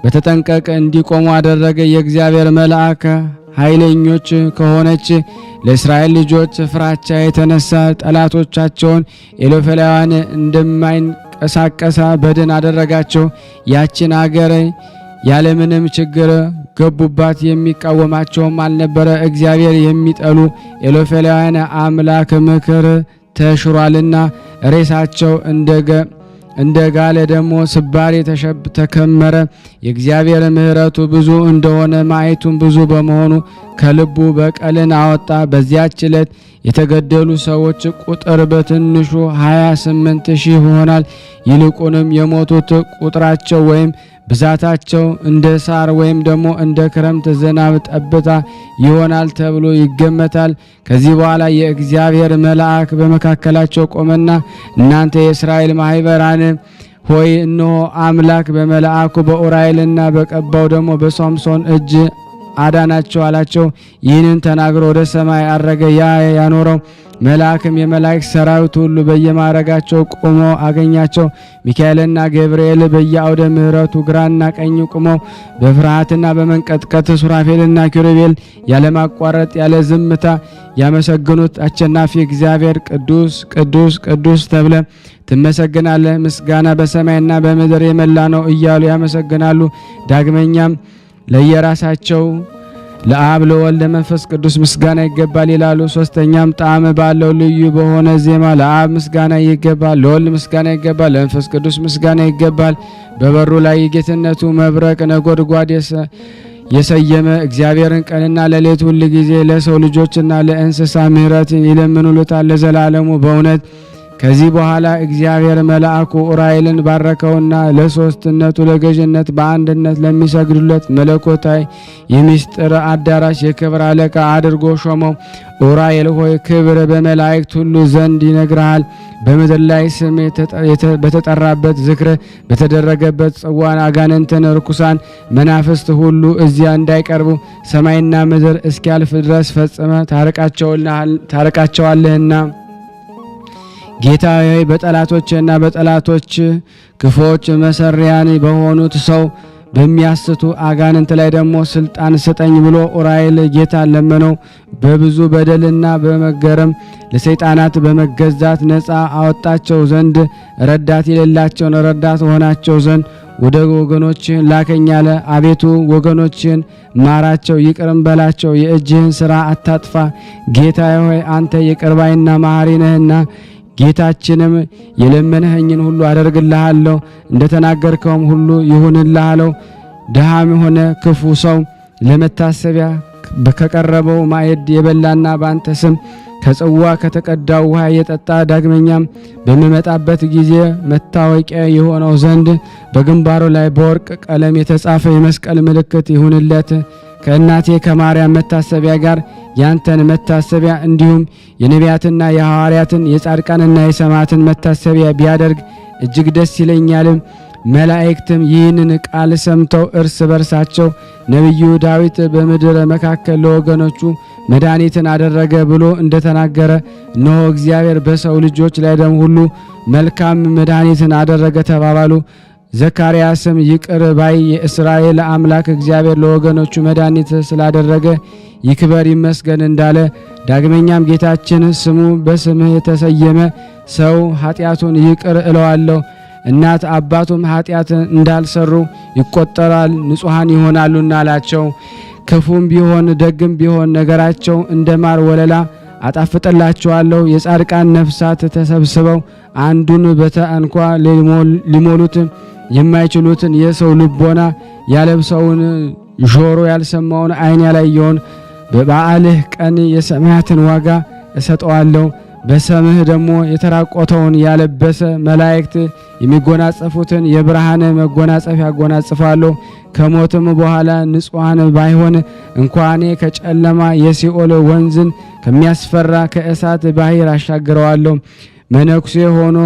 በተጠንቀቅ እንዲቆሙ አደረገ። የእግዚአብሔር መልአክ ኃይለኞች ከሆነች ለእስራኤል ልጆች ፍራቻ የተነሳ ጠላቶቻቸውን ኤሎፌላውያን እንደማይንቀሳቀሳ በድን አደረጋቸው። ያችን አገር ያለምንም ችግር ገቡባት፣ የሚቃወማቸውም አልነበረ። እግዚአብሔር የሚጠሉ ኤሎፌላውያን አምላክ ምክር ተሽሯልና ሬሳቸው እንደ ጋለ ደግሞ ስባሪ ተከመረ። የእግዚአብሔር ምሕረቱ ብዙ እንደሆነ ማየቱም ብዙ በመሆኑ ከልቡ በቀልን አወጣ። በዚያች ዕለት የተገደሉ ሰዎች ቁጥር በትንሹ 28,000 ይሆናል። ይልቁንም የሞቱት ቁጥራቸው ወይም ብዛታቸው እንደ ሳር ወይም ደግሞ እንደ ክረምት ዝናብ ጠብታ ይሆናል ተብሎ ይገመታል። ከዚህ በኋላ የእግዚአብሔር መልአክ በመካከላቸው ቆመና እናንተ የእስራኤል ማህበራን ሆይ እነሆ አምላክ በመልአኩ በኡራኤልና በቀባው ደግሞ በሶምሶን እጅ አዳናቸው አላቸው። ይህንን ተናግሮ ወደ ሰማይ አረገ። ያ ያኖረው መልአክም የመላእክት ሰራዊት ሁሉ በየማረጋቸው ቆሞ አገኛቸው። ሚካኤልና ገብርኤል በየአውደ ምሕረቱ ግራና ቀኝ ቆመው በፍርሃትና በመንቀጥቀጥ ሱራፌልና ኪሩቤል ያለማቋረጥ ያለ ዝምታ ያመሰግኑት አሸናፊ እግዚአብሔር ቅዱስ ቅዱስ ቅዱስ ተብለ ትመሰግናለህ፣ ምስጋና በሰማይና በምድር የመላ ነው እያሉ ያመሰግናሉ። ዳግመኛም ለየራሳቸው ለአብ ለወልድ ለመንፈስ ቅዱስ ምስጋና ይገባል ይላሉ። ሶስተኛም ጣዕም ባለው ልዩ በሆነ ዜማ ለአብ ምስጋና ይገባል፣ ለወልድ ምስጋና ይገባል፣ ለመንፈስ ቅዱስ ምስጋና ይገባል። በበሩ ላይ የጌትነቱ መብረቅ ነጎድጓድ የሰየመ እግዚአብሔርን ቀንና ሌሊት ሁል ጊዜ ለሰው ልጆችና ለእንስሳ ምሕረትን ይለምኑልታል ለዘላለሙ በእውነት። ከዚህ በኋላ እግዚአብሔር መልአኩ ኡራኤልን ባረከውና ለሶስትነቱ ለገዥነት በአንድነት ለሚሰግዱለት መለኮታዊ የምስጢር አዳራሽ የክብር አለቃ አድርጎ ሾመው። ኡራኤል ሆይ ክብር በመላእክት ሁሉ ዘንድ ይነግርሃል። በምድር ላይ ስም በተጠራበት ዝክር በተደረገበት ጽዋን አጋንንትን ርኩሳን መናፍስት ሁሉ እዚያ እንዳይቀርቡ ሰማይና ምድር እስኪያልፍ ድረስ ፈጽመ ታርቃቸዋለህና ጌታ ሆይ በጠላቶችና በጠላቶች ክፎች መሰሪያን በሆኑት ሰው በሚያስቱ አጋንንት ላይ ደግሞ ስልጣን ስጠኝ ብሎ ኡራኤል ጌታ ለመነው። በብዙ በደልና በመገረም ለሰይጣናት በመገዛት ነፃ አወጣቸው ዘንድ ረዳት የሌላቸውን ረዳት ሆናቸው ዘንድ ወደ ወገኖች ላከኝ አለ። አቤቱ ወገኖችን ማራቸው፣ ይቅርም በላቸው፣ የእጅህን ሥራ አታጥፋ። ጌታ ሆይ አንተ ይቅር ባይና መሐሪ ነህና ጌታችንም የለመነህኝን ሁሉ አደርግልሃለሁ እንደተናገርከውም ሁሉ ይሁንልሃለሁ። ድሃም ሆነ ክፉ ሰው ለመታሰቢያ ከቀረበው ማዕድ የበላና በአንተ ስም ከጽዋ ከተቀዳው ውሃ የጠጣ ዳግመኛም በሚመጣበት ጊዜ መታወቂያ የሆነው ዘንድ በግንባሩ ላይ በወርቅ ቀለም የተጻፈ የመስቀል ምልክት ይሁንለት። ከእናቴ ከማርያም መታሰቢያ ጋር ያንተን መታሰቢያ እንዲሁም የነቢያትና የሐዋርያትን የጻድቃንና የሰማዕትን መታሰቢያ ቢያደርግ እጅግ ደስ ይለኛል። መላእክትም ይህንን ቃል ሰምተው እርስ በርሳቸው ነቢዩ ዳዊት በምድር መካከል ለወገኖቹ መድኃኒትን አደረገ ብሎ እንደተናገረ እነሆ እግዚአብሔር በሰው ልጆች ላይ ደግሞ ሁሉ መልካም መድኃኒትን አደረገ ተባባሉ። ዘካርያስም ይቅር ባይ የእስራኤል አምላክ እግዚአብሔር ለወገኖቹ መድኃኒት ስላደረገ ይክበር ይመስገን እንዳለ፣ ዳግመኛም ጌታችን ስሙ በስምህ የተሰየመ ሰው ኃጢአቱን ይቅር እለዋለሁ እናት አባቱም ኃጢአት እንዳልሰሩ ይቆጠራል ንጹሐን ይሆናሉና አላቸው። ክፉም ቢሆን ደግም ቢሆን ነገራቸው እንደ ማር ወለላ አጣፍጥላቸዋለሁ። የጻድቃን ነፍሳት ተሰብስበው አንዱን በተንኳ ሊሞሉት የማይችሉትን የሰው ልቦና ያለብሰውን ጆሮ ያልሰማውን ዓይን ያላየውን በበዓልህ ቀን የሰማያትን ዋጋ እሰጠዋለሁ። በሰምህ ደግሞ የተራቆተውን ያለበሰ መላእክት የሚጎናጸፉትን የብርሃን መጎናጸፊያ ያጎናጽፋለሁ። ከሞትም በኋላ ንጹሐን ባይሆን እንኳኔ ከጨለማ የሲኦል ወንዝን ከሚያስፈራ ከእሳት ባሕር አሻግረዋለሁ። መነኩሴ ሆኖ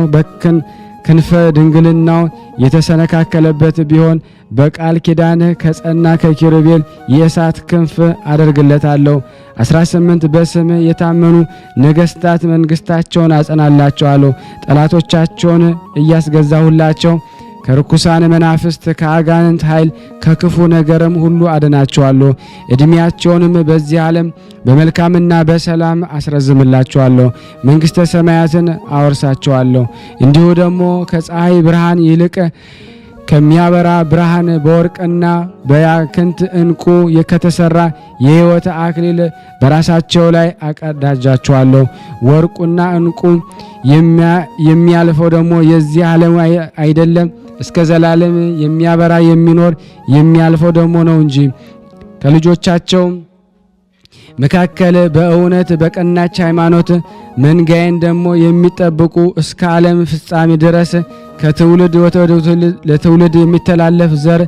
ክንፈ ድንግልናው የተሰነካከለበት ቢሆን በቃል ኪዳንህ ከጸና ከኪሩቤል የእሳት ክንፍ አደርግለታለሁ። 18 በስምህ የታመኑ ነገስታት መንግስታቸውን አጸናላቸዋለሁ። ጠላቶቻቸውን እያስገዛሁላቸው ከርኩሳን መናፍስት ከአጋንንት ኃይል ከክፉ ነገርም ሁሉ አድናቸዋለሁ። ዕድሜያቸውንም በዚህ ዓለም በመልካምና በሰላም አስረዝምላቸዋለሁ። መንግሥተ ሰማያትን አወርሳቸዋለሁ። እንዲሁ ደግሞ ከፀሐይ ብርሃን ይልቅ ከሚያበራ ብርሃን በወርቅና በያክንት ዕንቁ ከተሰራ የሕይወት አክሊል በራሳቸው ላይ አቀዳጃቸዋለሁ። ወርቁና ዕንቁ የሚያልፈው ደግሞ የዚህ ዓለም አይደለም፣ እስከ ዘላለም የሚያበራ የሚኖር የሚያልፈው ደግሞ ነው እንጂ ከልጆቻቸው መካከል በእውነት በቀናች ሃይማኖት መንጋዬን ደግሞ የሚጠብቁ እስከ ዓለም ፍጻሜ ድረስ ከትውልድ ወደ ለትውልድ የሚተላለፍ ዘር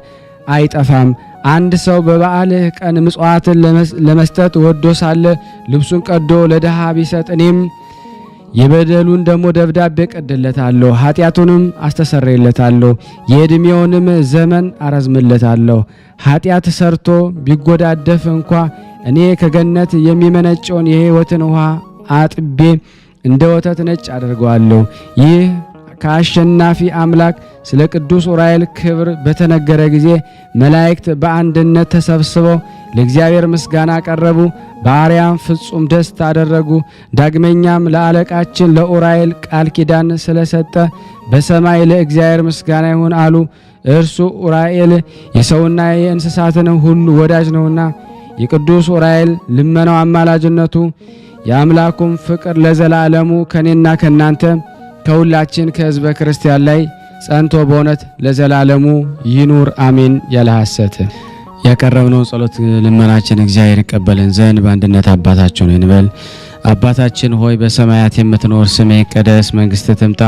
አይጠፋም። አንድ ሰው በበዓል ቀን ምጽዋትን ለመስጠት ወዶ ሳለ ልብሱን ቀዶ ለድሃ ቢሰጥ እኔም የበደሉን ደግሞ ደብዳቤ ቀድለታለሁ፣ ኃጢአቱንም አስተሰርይለታለሁ፣ የዕድሜውንም ዘመን አረዝምለታለሁ። ኃጢአት ሰርቶ ቢጎዳደፍ እንኳ እኔ ከገነት የሚመነጨውን የሕይወትን ውሃ አጥቤ እንደ ወተት ነጭ አደርገዋለሁ። ይህ ከአሸናፊ አምላክ ስለ ቅዱስ ዑራኤል ክብር በተነገረ ጊዜ መላእክት በአንድነት ተሰብስበው ለእግዚአብሔር ምስጋና ቀረቡ፣ በአርያም ፍጹም ደስታ አደረጉ። ዳግመኛም ለአለቃችን ለዑራኤል ቃል ኪዳን ስለሰጠ በሰማይ ለእግዚአብሔር ምስጋና ይሁን አሉ። እርሱ ዑራኤል የሰውና የእንስሳትን ሁሉ ወዳጅ ነውና የቅዱስ ዑራኤል ልመናው አማላጅነቱ የአምላኩም ፍቅር ለዘላለሙ ከኔና ከናንተ ከሁላችን ከሕዝበ ክርስቲያን ላይ ጸንቶ በእውነት ለዘላለሙ ይኑር አሜን። ያለ ሐሰት ያቀረብነው ጸሎት ልመናችን እግዚአብሔር ይቀበለን ዘንድ በአንድነት አባታችን እንበል። አባታችን ሆይ በሰማያት የምትኖር ስምህ ይቀደስ፣ መንግስትህ ትምጣ፣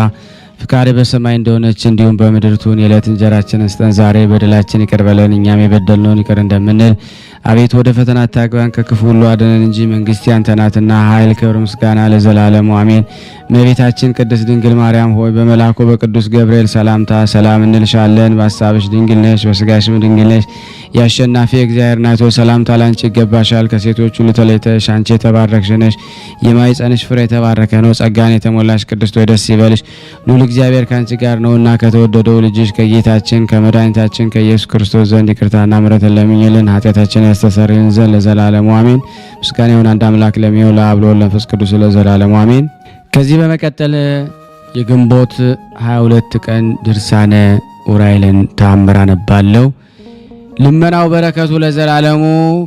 ፍቃድህ በሰማይ እንደሆነች እንዲሁም በምድር ትሁን። የዕለት እንጀራችንን ስጠን ዛሬ፣ በደላችን ይቅር በለን እኛም የበደልነውን ይቅር እንደምንል። አቤት ወደ ፈተና አታግባን ከክፉ ሁሉ አድነን እንጂ መንግስት ያንተ ናትና ኃይል፣ ክብር፣ ምስጋና ለዘላለሙ አሜን። እመቤታችን ቅድስት ድንግል ማርያም ሆይ በመልአኩ በቅዱስ ገብርኤል ሰላምታ ሰላም እንልሻለን። በሐሳብሽ ድንግል ነሽ፣ በስጋሽም ድንግል ነሽ። የአሸናፊ እግዚአብሔር እናት ሆይ ሰላምታ ላንቺ ይገባሻል። ከሴቶች ሁሉ ተለይተሽ አንቺ የተባረክሽ ነሽ፣ የማኅፀንሽ ፍሬ የተባረከ ነው። ጸጋን የተሞላሽ ቅድስት ሆይ ደስ ይበልሽ፣ ልዑል እግዚአብሔር ካንቺ ጋር ነውና ከተወደደው ልጅሽ ከጌታችን ከመድኃኒታችን ከኢየሱስ ክርስቶስ ዘንድ ይቅርታና ምሕረትን ለምኝልን ኃጢአታችንን ያስተሰርይልን ዘንድ ለዘላለሙ አሜን። ምስጋና ይሁን አንድ አምላክ ለሚሆን ለአብ ለወልድ ለመንፈስ ቅዱስ ለዘላለሙ አሜን። ከዚህ በመቀጠል የግንቦት 22 ቀን ድርሳነ ዑራኤልን ተአምር አነባለሁ። ልመናው በረከቱ ለዘላለሙ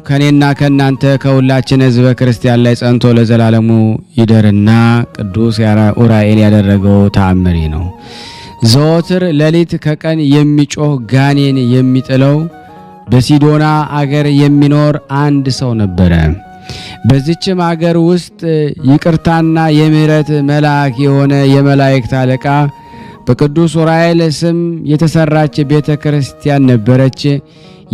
ከኔና ከናንተ ከሁላችን ሕዝበ ክርስቲያን ላይ ጸንቶ ለዘላለሙ ይደርና ቅዱስ ዑራኤል ያደረገው ተአምሪ ነው። ዘወትር ሌሊት ከቀን የሚጮህ ጋኔን የሚጥለው በሲዶና አገር የሚኖር አንድ ሰው ነበረ። በዚችም አገር ውስጥ ይቅርታና የምህረት መልአክ የሆነ የመላእክት አለቃ በቅዱስ ዑራኤል ስም የተሰራች ቤተ ክርስቲያን ነበረች።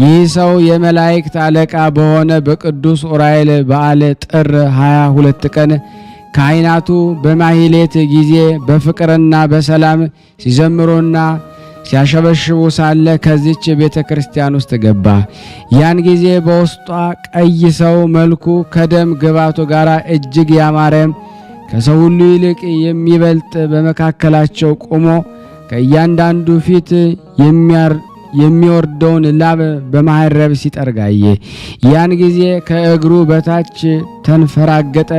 ይህ ሰው የመላእክት አለቃ በሆነ በቅዱስ ዑራኤል በዓል ጥር 22 ቀን ካህናቱ በማህሌት ጊዜ በፍቅርና በሰላም ሲዘምሩና ሲያሸበሽቡ ሳለ ከዚች ቤተ ክርስቲያን ውስጥ ገባ። ያን ጊዜ በውስጧ ቀይ ሰው መልኩ ከደም ግባቱ ጋር እጅግ ያማረ ከሰው ሁሉ ይልቅ የሚበልጥ በመካከላቸው ቆሞ ከእያንዳንዱ ፊት የሚወርደውን ላብ በማህረብ ሲጠርጋየ። ያን ጊዜ ከእግሩ በታች ተንፈራገጠ።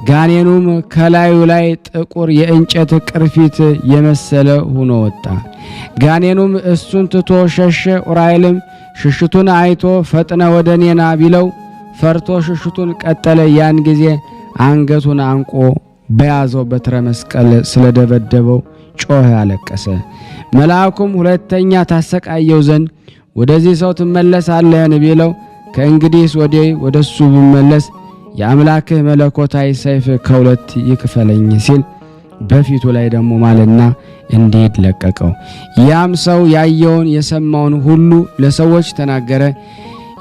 ጋኔኑም ከላዩ ላይ ጥቁር የእንጨት ቅርፊት የመሰለ ሆኖ ወጣ። ጋኔኑም እሱን ትቶ ሸሸ። ዑራኤልም ሽሽቱን አይቶ ፈጥነ ወደ እኔና ቢለው ፈርቶ ሽሽቱን ቀጠለ። ያን ጊዜ አንገቱን አንቆ በያዘው በትረ መስቀል ስለደበደበው ጮኸ፣ አለቀሰ። መልአኩም ሁለተኛ ታሰቃየው ዘንድ ወደዚህ ሰው ትመለሳለህን ቢለው ከእንግዲህስ ወዲህ ወደሱ ብመለስ የአምላክህ መለኮታዊ ሰይፍ ከሁለት ይክፈለኝ ሲል በፊቱ ላይ ደግሞ ማለና እንዲሄድ ለቀቀው። ያም ሰው ያየውን የሰማውን ሁሉ ለሰዎች ተናገረ።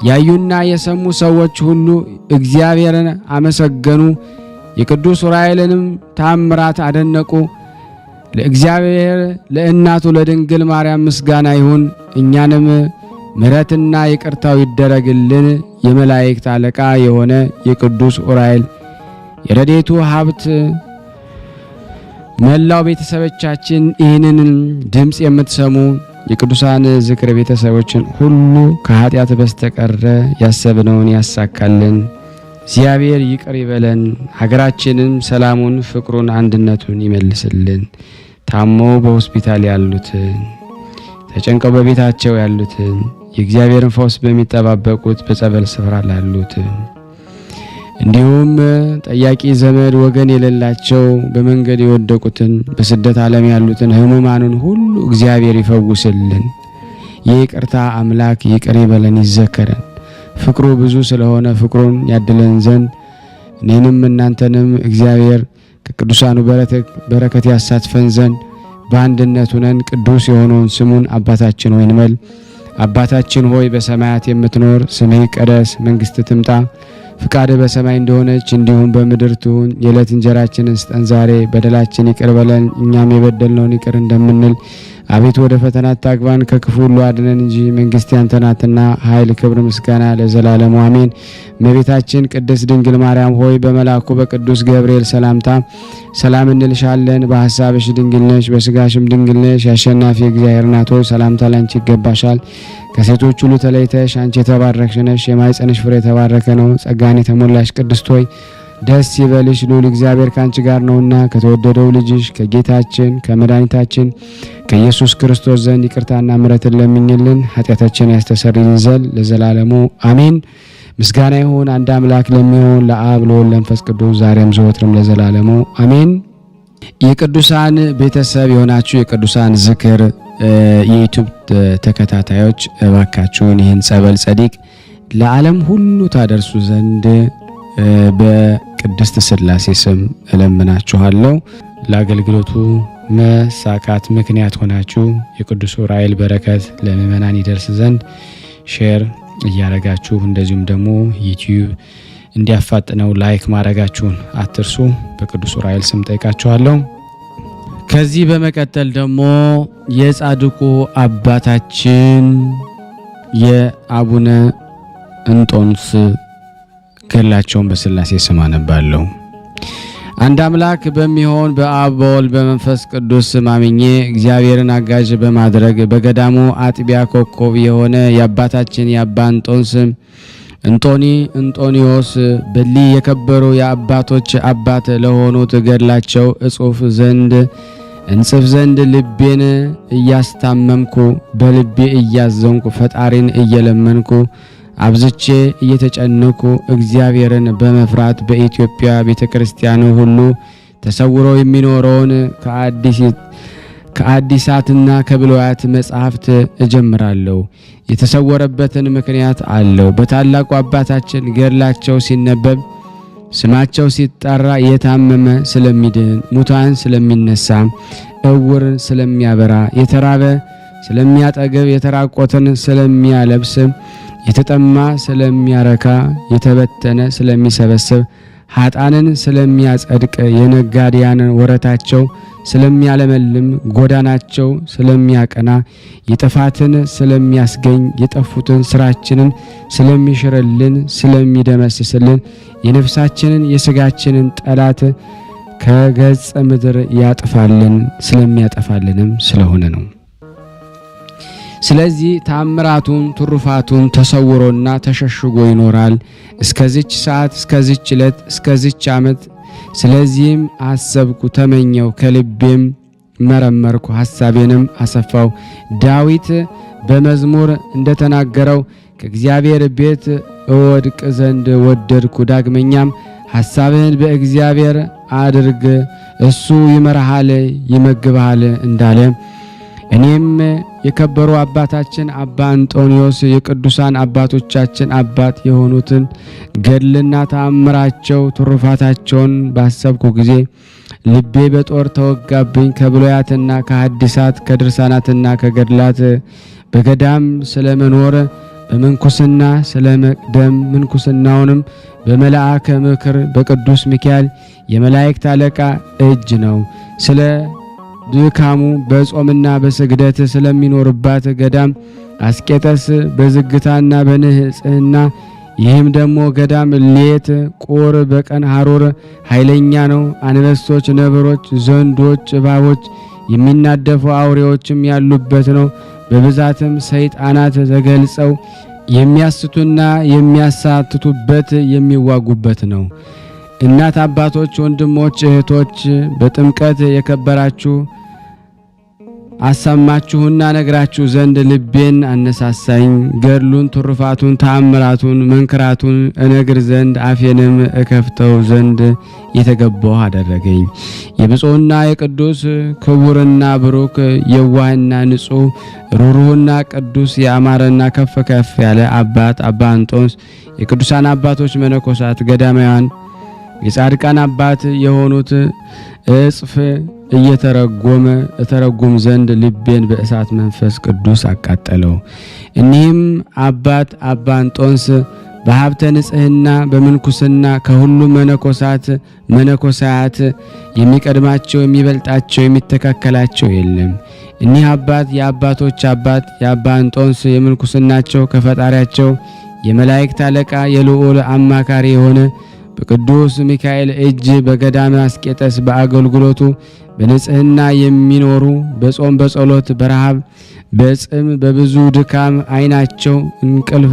ያዩና የሰሙ ሰዎች ሁሉ እግዚአብሔርን አመሰገኑ፣ የቅዱስ ዑራኤልንም ታምራት አደነቁ። ለእግዚአብሔር ለእናቱ ለድንግል ማርያም ምስጋና ይሁን፣ እኛንም ምሕረትና ይቅርታው ይደረግልን። የመላእክት አለቃ የሆነ የቅዱስ ዑራኤል የረድኤቱ ሀብት መላው ቤተሰቦቻችን ይህንን ድምፅ የምትሰሙ የቅዱሳን ዝክር ቤተሰቦችን ሁሉ ከኃጢአት በስተቀረ ያሰብነውን ያሳካልን። እግዚአብሔር ይቅር ይበለን። ሀገራችንም ሰላሙን፣ ፍቅሩን፣ አንድነቱን ይመልስልን። ታሞ በሆስፒታል ያሉትን ተጨንቀው በቤታቸው ያሉትን የእግዚአብሔርን ፈውስ በሚጠባበቁት በጸበል ስፍራ ላሉት እንዲሁም ጠያቂ ዘመድ ወገን የሌላቸው በመንገድ የወደቁትን በስደት ዓለም ያሉትን ሕሙማንን ሁሉ እግዚአብሔር ይፈውስልን። የይቅርታ አምላክ ይቅር ይበለን ይዘከረን። ፍቅሩ ብዙ ስለሆነ ፍቅሩን ያድለን ዘንድ እኔንም እናንተንም እግዚአብሔር ከቅዱሳኑ በረከት ያሳትፈን ዘንድ በአንድነት ሆነን ቅዱስ የሆነውን ስሙን አባታችን ሆይ እንበል። አባታችን ሆይ በሰማያት የምትኖር ስምህ ይቀደስ፣ መንግሥትህ ትምጣ፣ ፍቃድህ በሰማይ እንደሆነች እንዲሁም በምድር ትሁን። የዕለት እንጀራችንን ስጠን ዛሬ፣ በደላችን ይቅር በለን እኛም የበደልነውን ይቅር እንደምንል። አቤቱ ወደ ፈተና አታግባን ከክፉ ሁሉ አድነን እንጂ መንግሥት ያንተ ናትና ኃይል፣ ክብር፣ ምስጋና ለዘላለሙ አሜን። እመቤታችን ቅድስት ድንግል ማርያም ሆይ በመልአኩ በቅዱስ ገብርኤል ሰላምታ ሰላም እንልሻለን። በሐሳብሽ ድንግል ነሽ፣ በሥጋሽም ድንግል ነሽ። የአሸናፊ እግዚአብሔር እናት ሆይ ሰላምታ ላንቺ ይገባሻል። ከሴቶች ሁሉ ተለይተሽ አንቺ የተባረክሽ ነሽ፣ የማኅፀንሽ ፍሬ የተባረከ ነው። ጸጋን የተሞላሽ ቅድስት ሆይ ደስ ይበልሽ፣ ልዑል እግዚአብሔር ካንቺ ጋር ነውና ከተወደደው ልጅሽ ከጌታችን ከመድኃኒታችን ከኢየሱስ ክርስቶስ ዘንድ ይቅርታና ምሕረትን ለምኝልን ኃጢአታችን ያስተሰርይልን ዘንድ ለዘላለሙ አሜን። ምስጋና ይሁን አንድ አምላክ ለሚሆን ለአብ ለወልድ ለመንፈስ ቅዱስ ዛሬም ዘወትርም ለዘላለሙ አሜን። የቅዱሳን ቤተሰብ የሆናችሁ የቅዱሳን ዝክር የዩቲዩብ ተከታታዮች እባካችሁን ይህን ጸበል ጸዲቅ ለዓለም ሁሉ ታደርሱ ዘንድ በቅድስት ሥላሴ ስም እለምናችኋለሁ። ለአገልግሎቱ መሳካት ምክንያት ሆናችሁ የቅዱስ ዑራኤል በረከት ለምእመናን ይደርስ ዘንድ ሼር እያረጋችሁ እንደዚሁም ደግሞ ዩቲዩብ እንዲያፋጥነው ላይክ ማድረጋችሁን አትርሱ። በቅዱስ ዑራኤል ስም ጠይቃችኋለሁ። ከዚህ በመቀጠል ደግሞ የጻድቁ አባታችን የአቡነ እንጦንስ ገድላቸውን በሥላሴ ስም አነባለሁ። አንድ አምላክ በሚሆን በአብ በወልድ በመንፈስ ቅዱስ ስም አምኜ እግዚአብሔርን አጋዥ በማድረግ በገዳሙ አጥቢያ ኮከብ የሆነ የአባታችን የአባ እንጦኒዮስ በሊ የከበሩ የአባቶች አባት ለሆኑት ገድላቸው እንጽፍ ዘንድ ልቤን እያስታመምኩ በልቤ እያዘንኩ ፈጣሪን እየለመንኩ አብዝቼ እየተጨነኩ እግዚአብሔርን በመፍራት በኢትዮጵያ ቤተክርስቲያን ሁሉ ተሰውሮ የሚኖረውን ከአዲሳትና ከብሉያት መጻሕፍት እጀምራለሁ። የተሰወረበትን ምክንያት አለው። በታላቁ አባታችን ገድላቸው ሲነበብ ስማቸው ሲጠራ የታመመ ስለሚድን፣ ሙታን ስለሚነሳ፣ እውር ስለሚያበራ፣ የተራበ ስለሚያጠግብ፣ የተራቆትን ስለሚያለብስ፣ የተጠማ ስለሚያረካ፣ የተበተነ ስለሚሰበስብ፣ ኃጣንን ስለሚያጸድቅ፣ የነጋዴያንን ወረታቸው ስለሚያለመልም፣ ጎዳናቸው ስለሚያቀና፣ የጥፋትን ስለሚያስገኝ፣ የጠፉትን ስራችንን ስለሚሽርልን፣ ስለሚደመስስልን፣ የነፍሳችንን የስጋችንን ጠላት ከገጸ ምድር ያጥፋልን ስለሚያጠፋልንም ስለሆነ ነው። ስለዚህ ታምራቱን ትሩፋቱን ተሰውሮና ተሸሽጎ ይኖራል እስከዚች ሰዓት፣ እስከዚች ዕለት፣ እስከዚች ዓመት። ስለዚህም አሰብኩ፣ ተመኘው፣ ከልቤም መረመርኩ፣ ሐሳቤንም አሰፋው። ዳዊት በመዝሙር እንደተናገረው ከእግዚአብሔር ቤት እወድቅ ዘንድ ወደድኩ። ዳግመኛም ሐሳብህን በእግዚአብሔር አድርግ እሱ ይመራሃል ይመግብሃል እንዳለ እኔም የከበሩ አባታችን አባ እንጦንዮስ የቅዱሳን አባቶቻችን አባት የሆኑትን ገድልና ተአምራቸው ትሩፋታቸውን ባሰብኩ ጊዜ ልቤ በጦር ተወጋብኝ። ከብሉያትና ከሐዲሳት ከድርሳናትና ከገድላት በገዳም ስለመኖር በምንኩስና ስለመቅደም ምንኩስናውንም በመልአከ ምክር በቅዱስ ሚካኤል የመላእክት አለቃ እጅ ነው። ስለ ድካሙ በጾምና በስግደት ስለሚኖርባት ገዳም አስቄጠስ በዝግታና በንጽህና ይህም ደግሞ ገዳም ሌት ቁር በቀን ሐሩር ኃይለኛ ነው። አንበሶች፣ ነብሮች፣ ዘንዶች፣ እባቦች የሚናደፉ አውሬዎችም ያሉበት ነው። በብዛትም ሰይጣናት ተገልጸው የሚያስቱና የሚያሳትቱበት የሚዋጉበት ነው። እናት አባቶች፣ ወንድሞች፣ እህቶች በጥምቀት የከበራችሁ አሰማችሁና ነግራችሁ ዘንድ ልቤን አነሳሳኝ። ገድሉን፣ ትሩፋቱን፣ ተአምራቱን፣ መንክራቱን እነግር ዘንድ አፌንም እከፍተው ዘንድ የተገባው አደረገኝ። የብፁዕና የቅዱስ ክቡርና ብሩክ የዋህና ንጹሕ ሩሩህና ቅዱስ የአማረና ከፍ ከፍ ያለ አባት አባ እንጦንስ የቅዱሳን አባቶች መነኮሳት ገዳማውያን የጻድቃን አባት የሆኑት እጽፍ እተረጉም ዘንድ ልቤን በእሳት መንፈስ ቅዱስ አቃጠለው። እኒህም አባት አባ እንጦንስ በሀብተ ንጽሕና በምንኩስና ከሁሉም መነኮሳያት የሚቀድማቸው የሚበልጣቸው የሚተካከላቸው የለም። እኒህ አባት የአባቶች አባት የአባ እንጦንስ የምንኩስናቸው ከፈጣሪያቸው የመላእክት አለቃ የልዑል አማካሪ የሆነ በቅዱስ ሚካኤል እጅ በገዳመ አስቄጠስ በአገልግሎቱ በንጽሕና የሚኖሩ በጾም በጸሎት በረሃብ በጽም በብዙ ድካም ዓይናቸው እንቅልፍ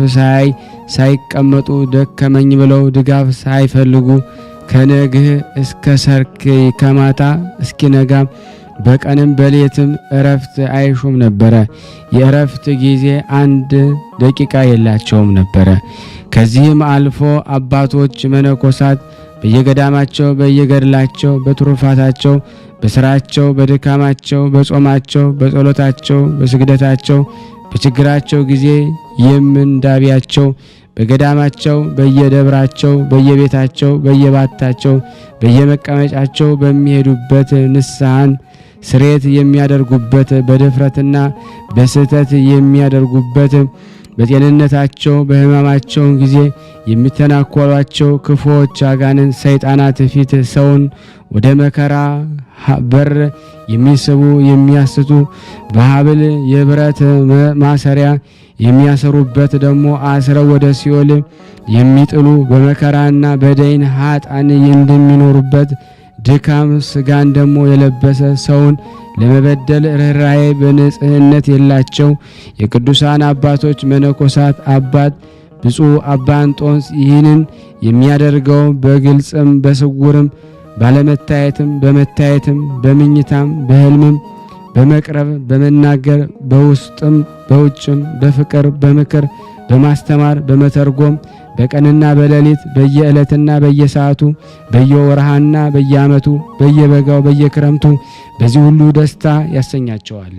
ሳይቀመጡ ደከመኝ ብለው ድጋፍ ሳይፈልጉ ከነግህ እስከ ሰርክ ከማታ እስኪነጋ በቀንም በሌትም እረፍት አይሹም ነበረ። የእረፍት ጊዜ አንድ ደቂቃ የላቸውም ነበረ። ከዚህም አልፎ አባቶች መነኮሳት በየገዳማቸው በየገድላቸው በትሩፋታቸው በስራቸው በድካማቸው በጾማቸው በጸሎታቸው በስግደታቸው በችግራቸው ጊዜ የምንዳቢያቸው በገዳማቸው በየደብራቸው በየቤታቸው በየባታቸው በየመቀመጫቸው በሚሄዱበት ንስሐን ስሬት የሚያደርጉበት በድፍረትና በስህተት የሚያደርጉበት በጤንነታቸው በሕማማቸው ጊዜ የሚተናኮሏቸው ክፉዎች አጋንንት ሰይጣናት ፊት ሰውን ወደ መከራ በር የሚስቡ የሚያስቱ በሐብል የብረት ማሰሪያ የሚያሰሩበት ደግሞ አስረው ወደ ሲኦል የሚጥሉ በመከራና በደይን ኃጥአን እንደሚኖሩበት ድካም ስጋን ደግሞ የለበሰ ሰውን ለመበደል ርኅራኄ በንጽህነት የላቸው የቅዱሳን አባቶች መነኮሳት አባት ብፁዕ አባ እንጦንስ ይህንን የሚያደርገው በግልጽም በስውርም ባለመታየትም በመታየትም በምኝታም በሕልምም በመቅረብ በመናገር በውስጥም በውጭም በፍቅር በምክር በማስተማር በመተርጎም በቀንና በሌሊት በየዕለትና በየሰዓቱ በየወርሃና በየዓመቱ በየበጋው በየክረምቱ በዚህ ሁሉ ደስታ ያሰኛቸዋል፣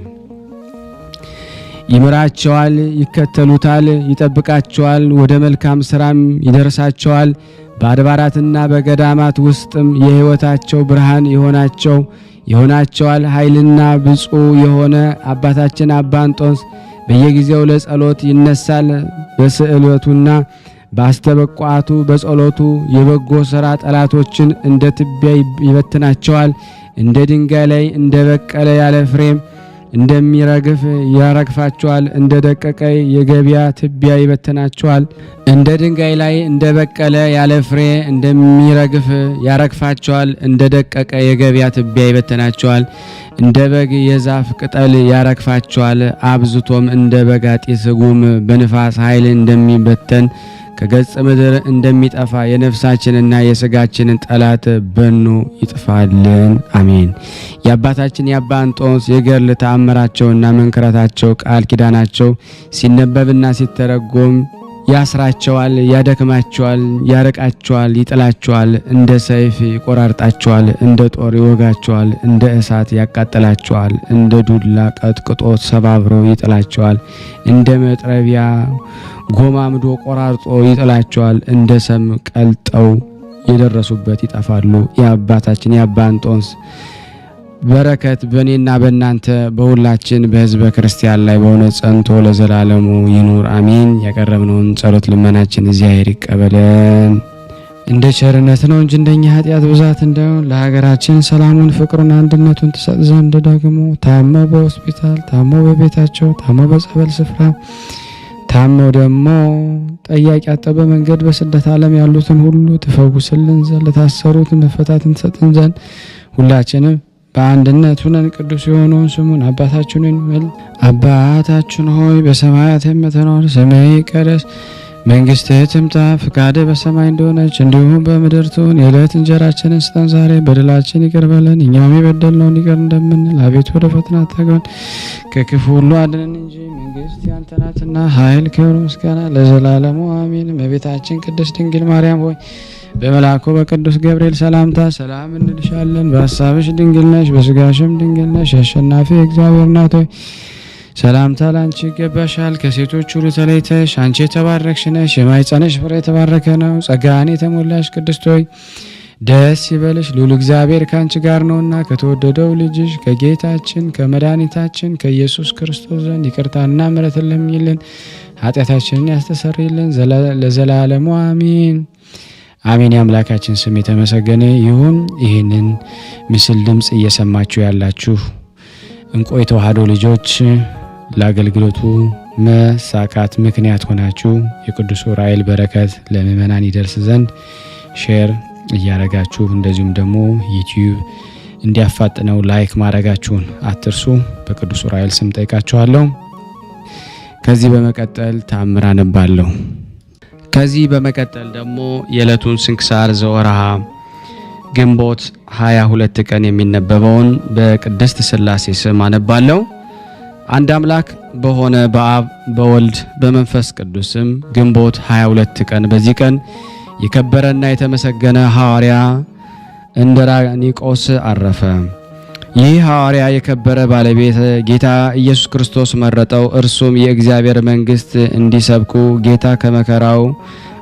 ይምራቸዋል፣ ይከተሉታል፣ ይጠብቃቸዋል፣ ወደ መልካም ስራም ይደርሳቸዋል። በአድባራትና በገዳማት ውስጥም የሕይወታቸው ብርሃን ይሆናቸዋል። ኃይልና ብፁዕ የሆነ አባታችን አባ እንጦንስ በየጊዜው ለጸሎት ይነሳል። በስዕለቱና በአስተበቋቱ በጸሎቱ የበጎ ሥራ ጠላቶችን እንደ ትቢያ ይበትናቸዋል። እንደ ድንጋይ ላይ እንደ በቀለ ያለ ፍሬም እንደሚረግፍ ያረግፋቸዋል። እንደ ደቀቀ የገበያ ትቢያ ይበትናቸዋል። እንደ ድንጋይ ላይ እንደ በቀለ ያለ ፍሬ እንደሚረግፍ ያረግፋቸዋል። እንደ ደቀቀ የገበያ ትቢያ ይበትናቸዋል። እንደ በግ የዛፍ ቅጠል ያረግፋቸዋል። አብዝቶም እንደ በግ ጢስ ጉም በንፋስ ኃይል እንደሚበተን ከገጽ ምድር እንደሚጠፋ የነፍሳችንና የስጋችንን ጠላት በኑ ይጥፋልን። አሜን። የአባታችን የአባ እንጦንስ የገድል ተአምራቸውና መንክራታቸው ቃል ኪዳናቸው ሲነበብና ሲተረጎም ያስራቸዋል፣ ያደክማቸዋል፣ ያረቃቸዋል፣ ይጥላቸዋል፣ እንደ ሰይፍ ይቆራርጣቸዋል፣ እንደ ጦር ይወጋቸዋል፣ እንደ እሳት ያቃጥላቸዋል፣ እንደ ዱላ ቀጥቅጦ ሰባብሮ ይጥላቸዋል፣ እንደ መጥረቢያ ጎማምዶ ቆራርጦ ይጥላቸዋል፣ እንደ ሰም ቀልጠው የደረሱበት ይጠፋሉ። የአባታችን የአባ እንጦንስ በረከት በእኔና በእናንተ በሁላችን በሕዝበ ክርስቲያን ላይ በእውነት ጸንቶ ለዘላለሙ ይኑር አሜን። ያቀረብነውን ጸሎት ልመናችን እግዚአብሔር ይቀበለን። እንደ ቸርነት ነው እንጂ እንደኛ ኃጢአት ብዛት እንዳይሆን ለሀገራችን ሰላሙን፣ ፍቅሩን፣ አንድነቱን ትሰጥ ዘንድ ደግሞ ታመው በሆስፒታል፣ ታመው በቤታቸው፣ ታመው በጸበል ስፍራ፣ ታመው ደግሞ ጠያቂ አጠበ መንገድ በስደት ዓለም ያሉትን ሁሉ ትፈውስልን ዘንድ ለታሰሩት መፈታትን ትሰጥን ዘንድ ሁላችንም በአንድነት ሁነን ቅዱስ የሆነውን ስሙን አባታችንን አባታችን ሆይ በሰማያት የምትኖር ስምህ ይቀደስ፣ መንግሥትህ ትምጣ፣ ፍቃድህ በሰማይ እንደሆነች እንዲሁም በምድር ትሁን። የዕለት እንጀራችንን ስጠን ዛሬ፣ በደላችን ይቅር በለን እኛም የበደልነውን ይቅር እንደምንል፣ አቤቱ ወደ ፈተና አታግባን ከክፉ ሁሉ አድነን እንጂ መንግሥት ያንተ ናትና፣ ኃይል፣ ክብር፣ ምስጋና ለዘላለሙ አሜን። እመቤታችን ቅድስት ድንግል ማርያም ሆይ በመልአኩ በቅዱስ ገብርኤል ሰላምታ ሰላም እንልሻለን። በሐሳብሽ ድንግል ነሽ፣ በሥጋሽም ድንግል ነሽ። አሸናፊ እግዚአብሔር እናት ሆይ ሰላምታ ላንቺ ይገባሻል። ከሴቶች ሁሉ ተለይተሽ አንቺ የተባረክሽ ነሽ፣ የማኅፀንሽ ፍሬ የተባረከ ነው። ጸጋን የተሞላሽ ቅድስት ሆይ ደስ ይበልሽ፣ ልዑል እግዚአብሔር ከአንቺ ጋር ነውና ከተወደደው ልጅሽ ከጌታችን ከመድኃኒታችን ከኢየሱስ ክርስቶስ ዘንድ ይቅርታና ምሕረትን ለምኝልን ኃጢአታችንን ያስተሰርይልን ለዘላለሙ አሜን። አሜን። የአምላካችን ስም የተመሰገነ ይሁን። ይህንን ምስል ድምፅ እየሰማችሁ ያላችሁ እንቁ የተዋሕዶ ልጆች ለአገልግሎቱ መሳካት ምክንያት ሆናችሁ የቅዱስ ዑራኤል በረከት ለምእመናን ይደርስ ዘንድ ሼር እያረጋችሁ እንደዚሁም ደግሞ ዩቲዩብ እንዲያፋጥነው ላይክ ማድረጋችሁን አትርሱ። በቅዱስ ዑራኤል ስም ጠይቃችኋለሁ። ከዚህ በመቀጠል ተአምር አነባለሁ። ከዚህ በመቀጠል ደግሞ የዕለቱን ስንክሳር ዘወርኀ ግንቦት 22 ቀን የሚነበበውን በቅድስት ሥላሴ ስም አነባለሁ። አንድ አምላክ በሆነ በአብ በወልድ በመንፈስ ቅዱስም ግንቦት 22 ቀን በዚህ ቀን የከበረና የተመሰገነ ሐዋርያ እንድራኒቆስ አረፈ። ይህ ሐዋርያ የከበረ ባለቤት ጌታ ኢየሱስ ክርስቶስ መረጠው። እርሱም የእግዚአብሔር መንግሥት እንዲሰብኩ ጌታ ከመከራው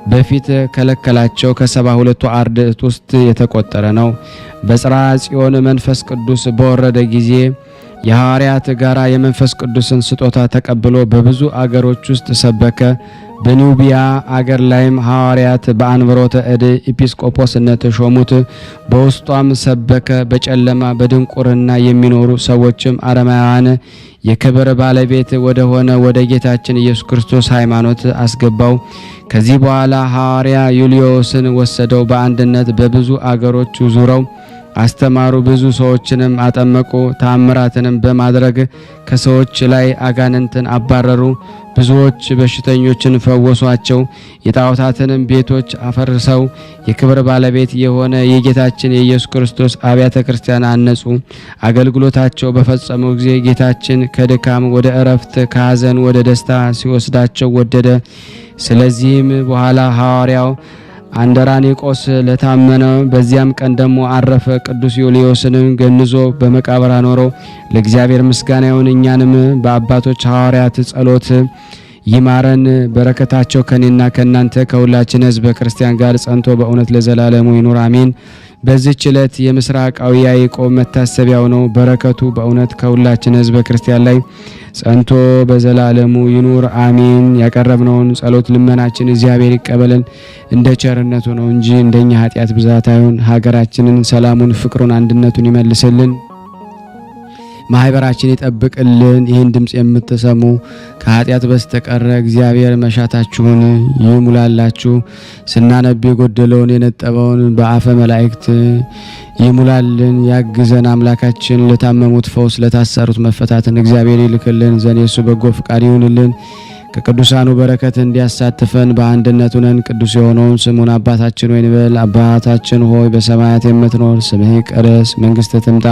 በፊት ከለከላቸው ከ72 አርድእት ውስጥ የተቆጠረ ነው። በጽርሐ ጽዮን መንፈስ ቅዱስ በወረደ ጊዜ የሐዋርያት ጋራ የመንፈስ ቅዱስን ስጦታ ተቀብሎ በብዙ አገሮች ውስጥ ሰበከ። በኑቢያ አገር ላይም ሐዋርያት በአንብሮተ እድ ኤጲስቆጶስነት ሾሙት። በውስጧም ሰበከ። በጨለማ በድንቁርና የሚኖሩ ሰዎችም አረማውያን የክብር ባለቤት ወደ ሆነ ወደ ጌታችን ኢየሱስ ክርስቶስ ሃይማኖት አስገባው። ከዚህ በኋላ ሐዋርያ ዩልዮስን ወሰደው። በአንድነት በብዙ አገሮች ዙረው አስተማሩ። ብዙ ሰዎችንም አጠመቁ። ተአምራትንም በማድረግ ከሰዎች ላይ አጋንንትን አባረሩ። ብዙዎች በሽተኞችን ፈወሷቸው። የጣዖታትንም ቤቶች አፈርሰው የክብር ባለቤት የሆነ የጌታችን የኢየሱስ ክርስቶስ አብያተ ክርስቲያን አነጹ። አገልግሎታቸው በፈጸሙ ጊዜ ጌታችን ከድካም ወደ እረፍት ከሐዘን ወደ ደስታ ሲወስዳቸው ወደደ። ስለዚህም በኋላ ሐዋርያው አንድራኒቆስ ለታመነ በዚያም ቀን ደግሞ አረፈ። ቅዱስ ዩልዮስንም ገንዞ በመቃብር አኖረው። ለእግዚአብሔር ምስጋና ይሁን፣ እኛንም በአባቶች ሐዋርያት ጸሎት ይማረን። በረከታቸው ከኔና ከናንተ ከሁላችን ሕዝበ ክርስቲያን ጋር ጸንቶ በእውነት ለዘላለሙ ይኑር አሜን። በዚህች ዕለት የምስራቃዊ ያዕቆብ መታሰቢያው ነው። በረከቱ በእውነት ከሁላችን ሕዝበ ክርስቲያን ላይ ጸንቶ በዘላለሙ ይኑር አሜን። ያቀረብነውን ጸሎት ልመናችን እግዚአብሔር ይቀበለን እንደ ቸርነቱ ነው እንጂ እንደኛ ኃጢአት ብዛት አይሁን። ሀገራችንን ሰላሙን፣ ፍቅሩን፣ አንድነቱን ይመልስልን። ማህበራችን ይጠብቅልን። ይህን ድምጽ የምትሰሙ ከኃጢአት በስተቀር እግዚአብሔር መሻታችሁን ይሙላላችሁ። ስናነብ የጎደለውን የነጠበውን በአፈ መላእክት ይሙላልን። ያግዘን አምላካችን። ለታመሙት ፈውስ፣ ለታሰሩት መፈታትን እግዚአብሔር ይልክልን ዘንድ የሱ በጎ ፍቃድ ይሁንልን። ከቅዱሳኑ በረከት እንዲያሳትፈን በአንድነት ሆነን ቅዱስ የሆነውን ስሙን አባታችን ሆይ እንበል። አባታችን ሆይ በሰማያት የምትኖር ስምህ ይቀደስ፣ መንግስትህ ትምጣ፣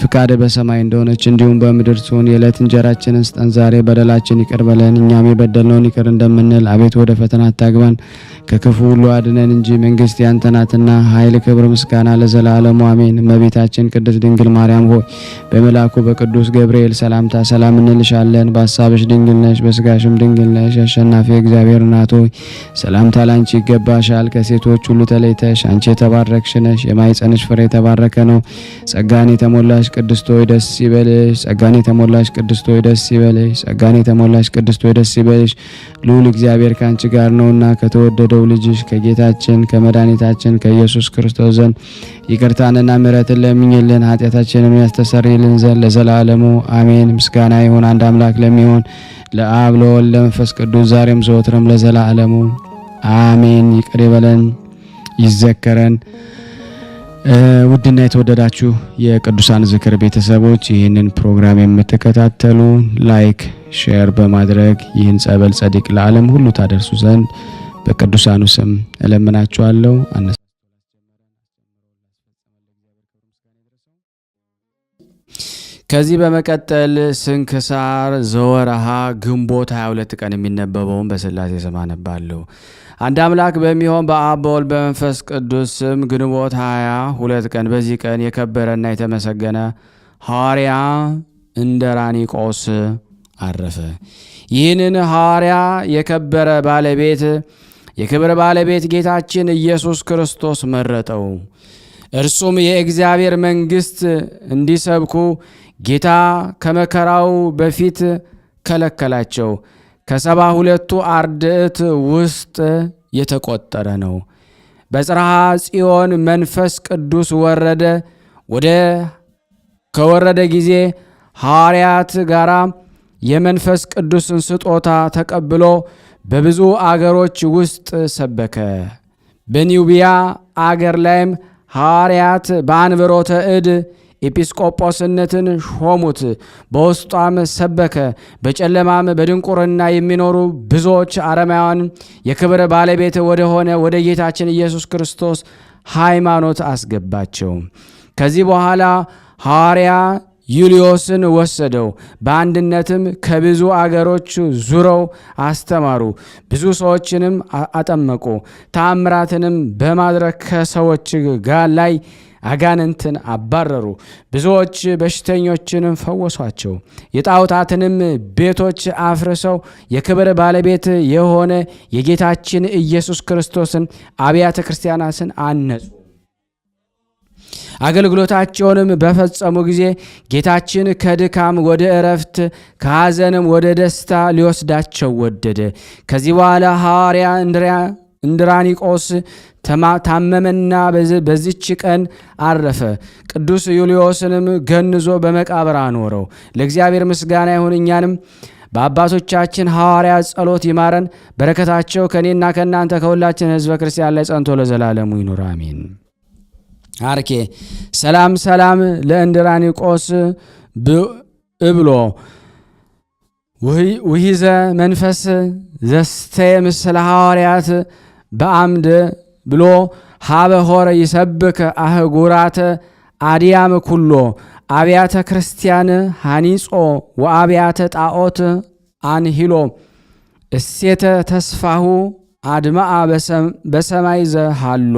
ፍቃድህ በሰማይ እንደሆነች እንዲሁም በምድር ትሁን። የዕለት እንጀራችንን ስጠን ዛሬ፣ በደላችን ይቅር በለን እኛም የበደልነውን ይቅር እንደምንል፣ አቤቱ ወደ ፈተና አታግባን ከክፉ ሁሉ አድነን እንጂ መንግስት ያንተ ናትና፣ ኃይል፣ ክብር፣ ምስጋና ለዘላለሙ አሜን። እመቤታችን ቅድስት ድንግል ማርያም ሆይ በመልአኩ በቅዱስ ገብርኤል ሰላምታ ሰላም እንልሻለን። በሐሳብሽ ድንግል ነሽ፣ በስጋሽም ድንግል ነሽ። አሸናፊ እግዚአብሔር እናት ሆይ ሰላምታ ላንቺ ይገባሻል። ከሴቶች ሁሉ ተለይተሽ አንቺ የተባረክሽ ነሽ፣ የማኅፀንሽ ፍሬ የተባረከ ነው። ጸጋን የተሞላሽ ቅድስት ሆይ ደስ ይበልሽ። ጸጋን የተሞላሽ ቅድስት ሆይ ደስ ይበልሽ። ጸጋን የተሞላሽ ቅድስት ሆይ ደስ ይበልሽ። ልዑል እግዚአብሔር ካንቺ ጋር ነውና ከተወደደው ልጅሽ ከጌታችን ከመድኃኒታችን ከኢየሱስ ክርስቶስ ዘንድ ይቅርታንና ምሕረትን ለምኝልን ኃጢአታችንን ያስተሰርይልን ዘንድ ለዘላለሙ አሜን። ምስጋና ይሁን አንድ አምላክ ለሚሆን ለአብ ለወልድ ለመንፈስ ቅዱስ ዛሬም ዘወትርም ለዘላለሙ አሜን። ይቅር ይበለን ይዘከረን ውድና የተወደዳችሁ የቅዱሳን ዝክር ቤተሰቦች ይህንን ፕሮግራም የምትከታተሉ ላይክ፣ ሼር በማድረግ ይህን ጸበል ጸዲቅ ለዓለም ሁሉ ታደርሱ ዘንድ በቅዱሳኑ ስም እለምናችኋለሁ። ከዚህ በመቀጠል ስንክሳር ዘወርሃ ግንቦት 22 ቀን የሚነበበውን በሥላሴ ስም አነባለሁ። አንድ አምላክ በሚሆን በአብ በወልድ በመንፈስ ቅዱስ ስም ግንቦት 22 ቀን በዚህ ቀን የከበረና የተመሰገነ ሐዋርያ እንድራኒቆስ አረፈ። ይህንን ሐዋርያ የከበረ ባለቤት የክብር ባለቤት ጌታችን ኢየሱስ ክርስቶስ መረጠው። እርሱም የእግዚአብሔር መንግሥት እንዲሰብኩ ጌታ ከመከራው በፊት ከለከላቸው። ከ72ቱ አርድእት ውስጥ የተቆጠረ ነው። በጽርሐ ጽዮን መንፈስ ቅዱስ ወረደ። ከወረደ ጊዜ ሐዋርያት ጋራ የመንፈስ ቅዱስን ስጦታ ተቀብሎ በብዙ አገሮች ውስጥ ሰበከ። በኒውቢያ አገር ላይም ሐዋርያት በአንብሮተ እድ ኤጲስቆጶስነትን ሾሙት። በውስጧም ሰበከ። በጨለማም በድንቁርና የሚኖሩ ብዙዎች አረማውያን የክብር ባለቤት ወደሆነ ወደ ጌታችን ኢየሱስ ክርስቶስ ሃይማኖት አስገባቸው። ከዚህ በኋላ ሐዋርያ ዩልዮስን ወሰደው። በአንድነትም ከብዙ አገሮች ዙረው አስተማሩ። ብዙ ሰዎችንም አጠመቁ። ተአምራትንም በማድረግ ከሰዎች ጋር ላይ አጋንንትን አባረሩ። ብዙዎች በሽተኞችንም ፈወሷቸው። የጣዖታትንም ቤቶች አፍርሰው የክብር ባለቤት የሆነ የጌታችን ኢየሱስ ክርስቶስን አብያተ ክርስቲያናትን አነጹ። አገልግሎታቸውንም በፈጸሙ ጊዜ ጌታችን ከድካም ወደ እረፍት ከሐዘንም ወደ ደስታ ሊወስዳቸው ወደደ። ከዚህ በኋላ ሐዋርያ እንድራኒቆስ ታመመና በዚች ቀን አረፈ። ቅዱስ ዩልዮስንም ገንዞ በመቃብር አኖረው። ለእግዚአብሔር ምስጋና ይሁን፣ እኛንም በአባቶቻችን ሐዋርያት ጸሎት ይማረን። በረከታቸው ከእኔና ከእናንተ ከሁላችን ሕዝበ ክርስቲያን ላይ ጸንቶ ለዘላለሙ ይኑር አሜን። አርኬ ሰላም ሰላም ለእንድራኒቆስ እብሎ ውሂዘ መንፈስ ዘስተ ምስለ ሐዋርያት በአምድ ብሎ ሀበ ሆረ ይሰብክ አህጉራተ አዲያም ኩሎ አብያተ ክርስቲያን ሃኒጾ ወአብያተ ጣዖት አንሂሎ እሴተ ተስፋሁ አድማአ በሰማይ ዘሃሎ።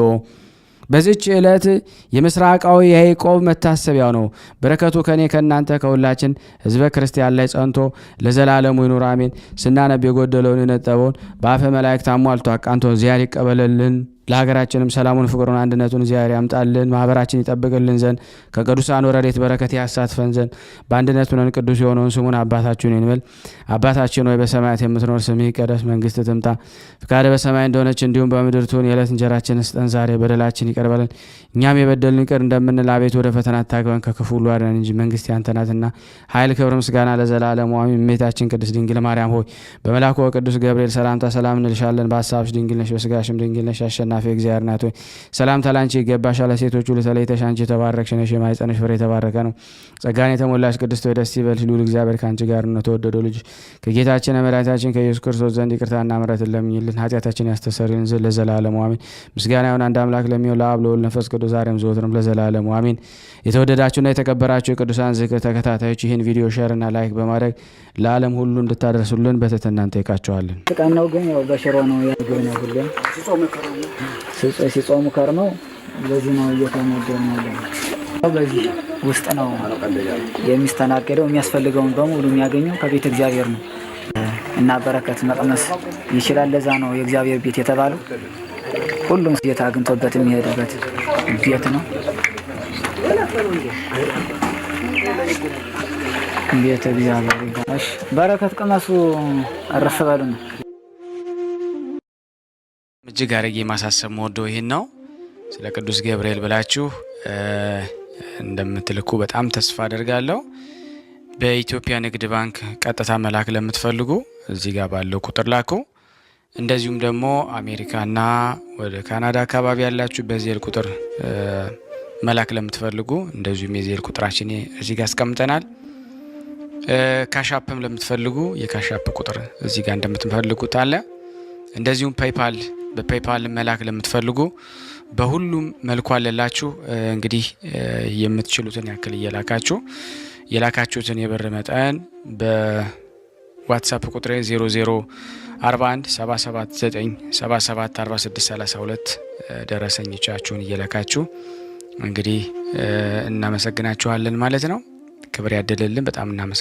በዚች ዕለት የምስራቃዊ ያዕቆብ መታሰቢያው ነው። በረከቱ ከኔ ከእናንተ ከሁላችን ሕዝበ ክርስቲያን ላይ ጸንቶ ለዘላለሙ ይኑር አሜን። ስናነብ የጎደለውን የነጠበውን በአፈ መላእክት አሟልቶ አቃንቶ እግዚአብሔር ይቀበልልን። ለሀገራችንም ሰላሙን፣ ፍቅሩን፣ አንድነቱን እግዚአብሔር ያምጣልን። ማህበራችን ይጠብቅልን ዘንድ ከቅዱሳን ረድኤት በረከት ያሳትፈን ዘንድ በአንድነት ሆነን ቅዱስ የሆነውን ስሙን አባታችን እንበል። አባታችን ሆይ በሰማያት የምትኖር ስምህ ይቀደስ፣ መንግስትህ ትምጣ፣ ፍቃድህ በሰማይ እንደሆነች እንዲሁም በምድር ትሁን። የዕለት እንጀራችንን ስጠን ዛሬ፣ በደላችን ይቅር በለን እኛም የበደልን ይቅር እንደምንል፣ አቤቱ ወደ ፈተና አታግባን ከክፉ ሁሉ አድነን እንጂ መንግስት ያንተ ናትና ኃይል፣ ክብር፣ ምስጋና ለዘላለሙ አሜን። እመቤታችን ቅድስት ድንግል ማርያም ሆይ በመልአኩ በቅዱስ ገብርኤል ሰላምታ ሰላም እንልሻለን። በሐሳብሽ ድንግል ነሽ፣ በስጋሽም ድንግል ነሽ። አሸናፊ እግዚአብሔር ናት ሆይ ሰላምታ ላንቺ ይገባሻል። ሴቶች ሁሉ ተለይተሽ አንቺ የተባረክሽ ነሽ፣ የማኅፀንሽ ፍሬ የተባረከ ነው። ጸጋን የተሞላሽ ቅድስት ሆይ ደስ ይበልሽ፣ ልዑል እግዚአብሔር ከአንቺ ጋር ነው። ተወደደው ልጅ ከጌታችን መድኃኒታችን ከኢየሱስ ክርስቶስ ዘንድ ይቅርታና ምሕረትን ለምኝልን ኃጢአታችን ያስተሰርይልን ዘንድ ለዘላለሙ አሜን። ምስጋና ይሁን አንድ አምላክ ለሚሆን ለአብ ለወልድ ለመንፈስ ቅዱስ ዛሬም ዘወትርም ለዘላለሙ አሜን። የተወደዳችሁና የተከበራችሁ የቅዱሳን ዝክር ተከታታዮች ይህን ቪዲዮ ሼር እና ላይክ በማድረግ ለዓለም ሁሉ እንድታደርሱልን በትህትና እንጠይቃችኋለን። ቀን ነው ግን ያው በሽሮ ነው ያገኘ ነው ሁሌም ሲጾሙ ከርመው በዚህ ነው እየተመገቡ ያለው። በዚህ ውስጥ ነው የሚስተናገደው። የሚያስፈልገውን በሙሉ የሚያገኘው ከቤተ እግዚአብሔር ነው እና በረከት መቅመስ ይችላል። ለዛ ነው የእግዚአብሔር ቤት የተባለው። ሁሉም ጌታ አግኝቶበት የሚሄድበት ቤት ነው። ቤተ እግዚአብሔር ይባላል። በረከት ቅመሱ፣ አረፍ በሉ ነው። እጅግ አድርጌ ማሳሰብ መወደው ይህን ነው። ስለ ቅዱስ ገብርኤል ብላችሁ እንደምትልኩ በጣም ተስፋ አደርጋለሁ። በኢትዮጵያ ንግድ ባንክ ቀጥታ መላክ ለምትፈልጉ እዚህ ጋር ባለው ቁጥር ላኩ። እንደዚሁም ደግሞ አሜሪካና ወደ ካናዳ አካባቢ ያላችሁ በዚህ ቁጥር መላክ ለምትፈልጉ እንደዚሁም የዜል ቁጥራችን እዚህ ጋር አስቀምጠናል። ካሻፕም ለምትፈልጉ የካሻፕ ቁጥር እዚህ ጋር እንደምትፈልጉት አለ። እንደዚሁም ፔይፓል በፔይፓል መላክ ለምትፈልጉ በሁሉም መልኩ አለላችሁ። እንግዲህ የምትችሉትን ያክል እየላካችሁ የላካችሁትን የብር መጠን በዋትስአፕ ቁጥሬ 004177977462 ደረሰኞቻችሁን እየላካችሁ እንግዲህ እናመሰግናችኋለን ማለት ነው። ክብር ያደለልን። በጣም እናመሰግናለን።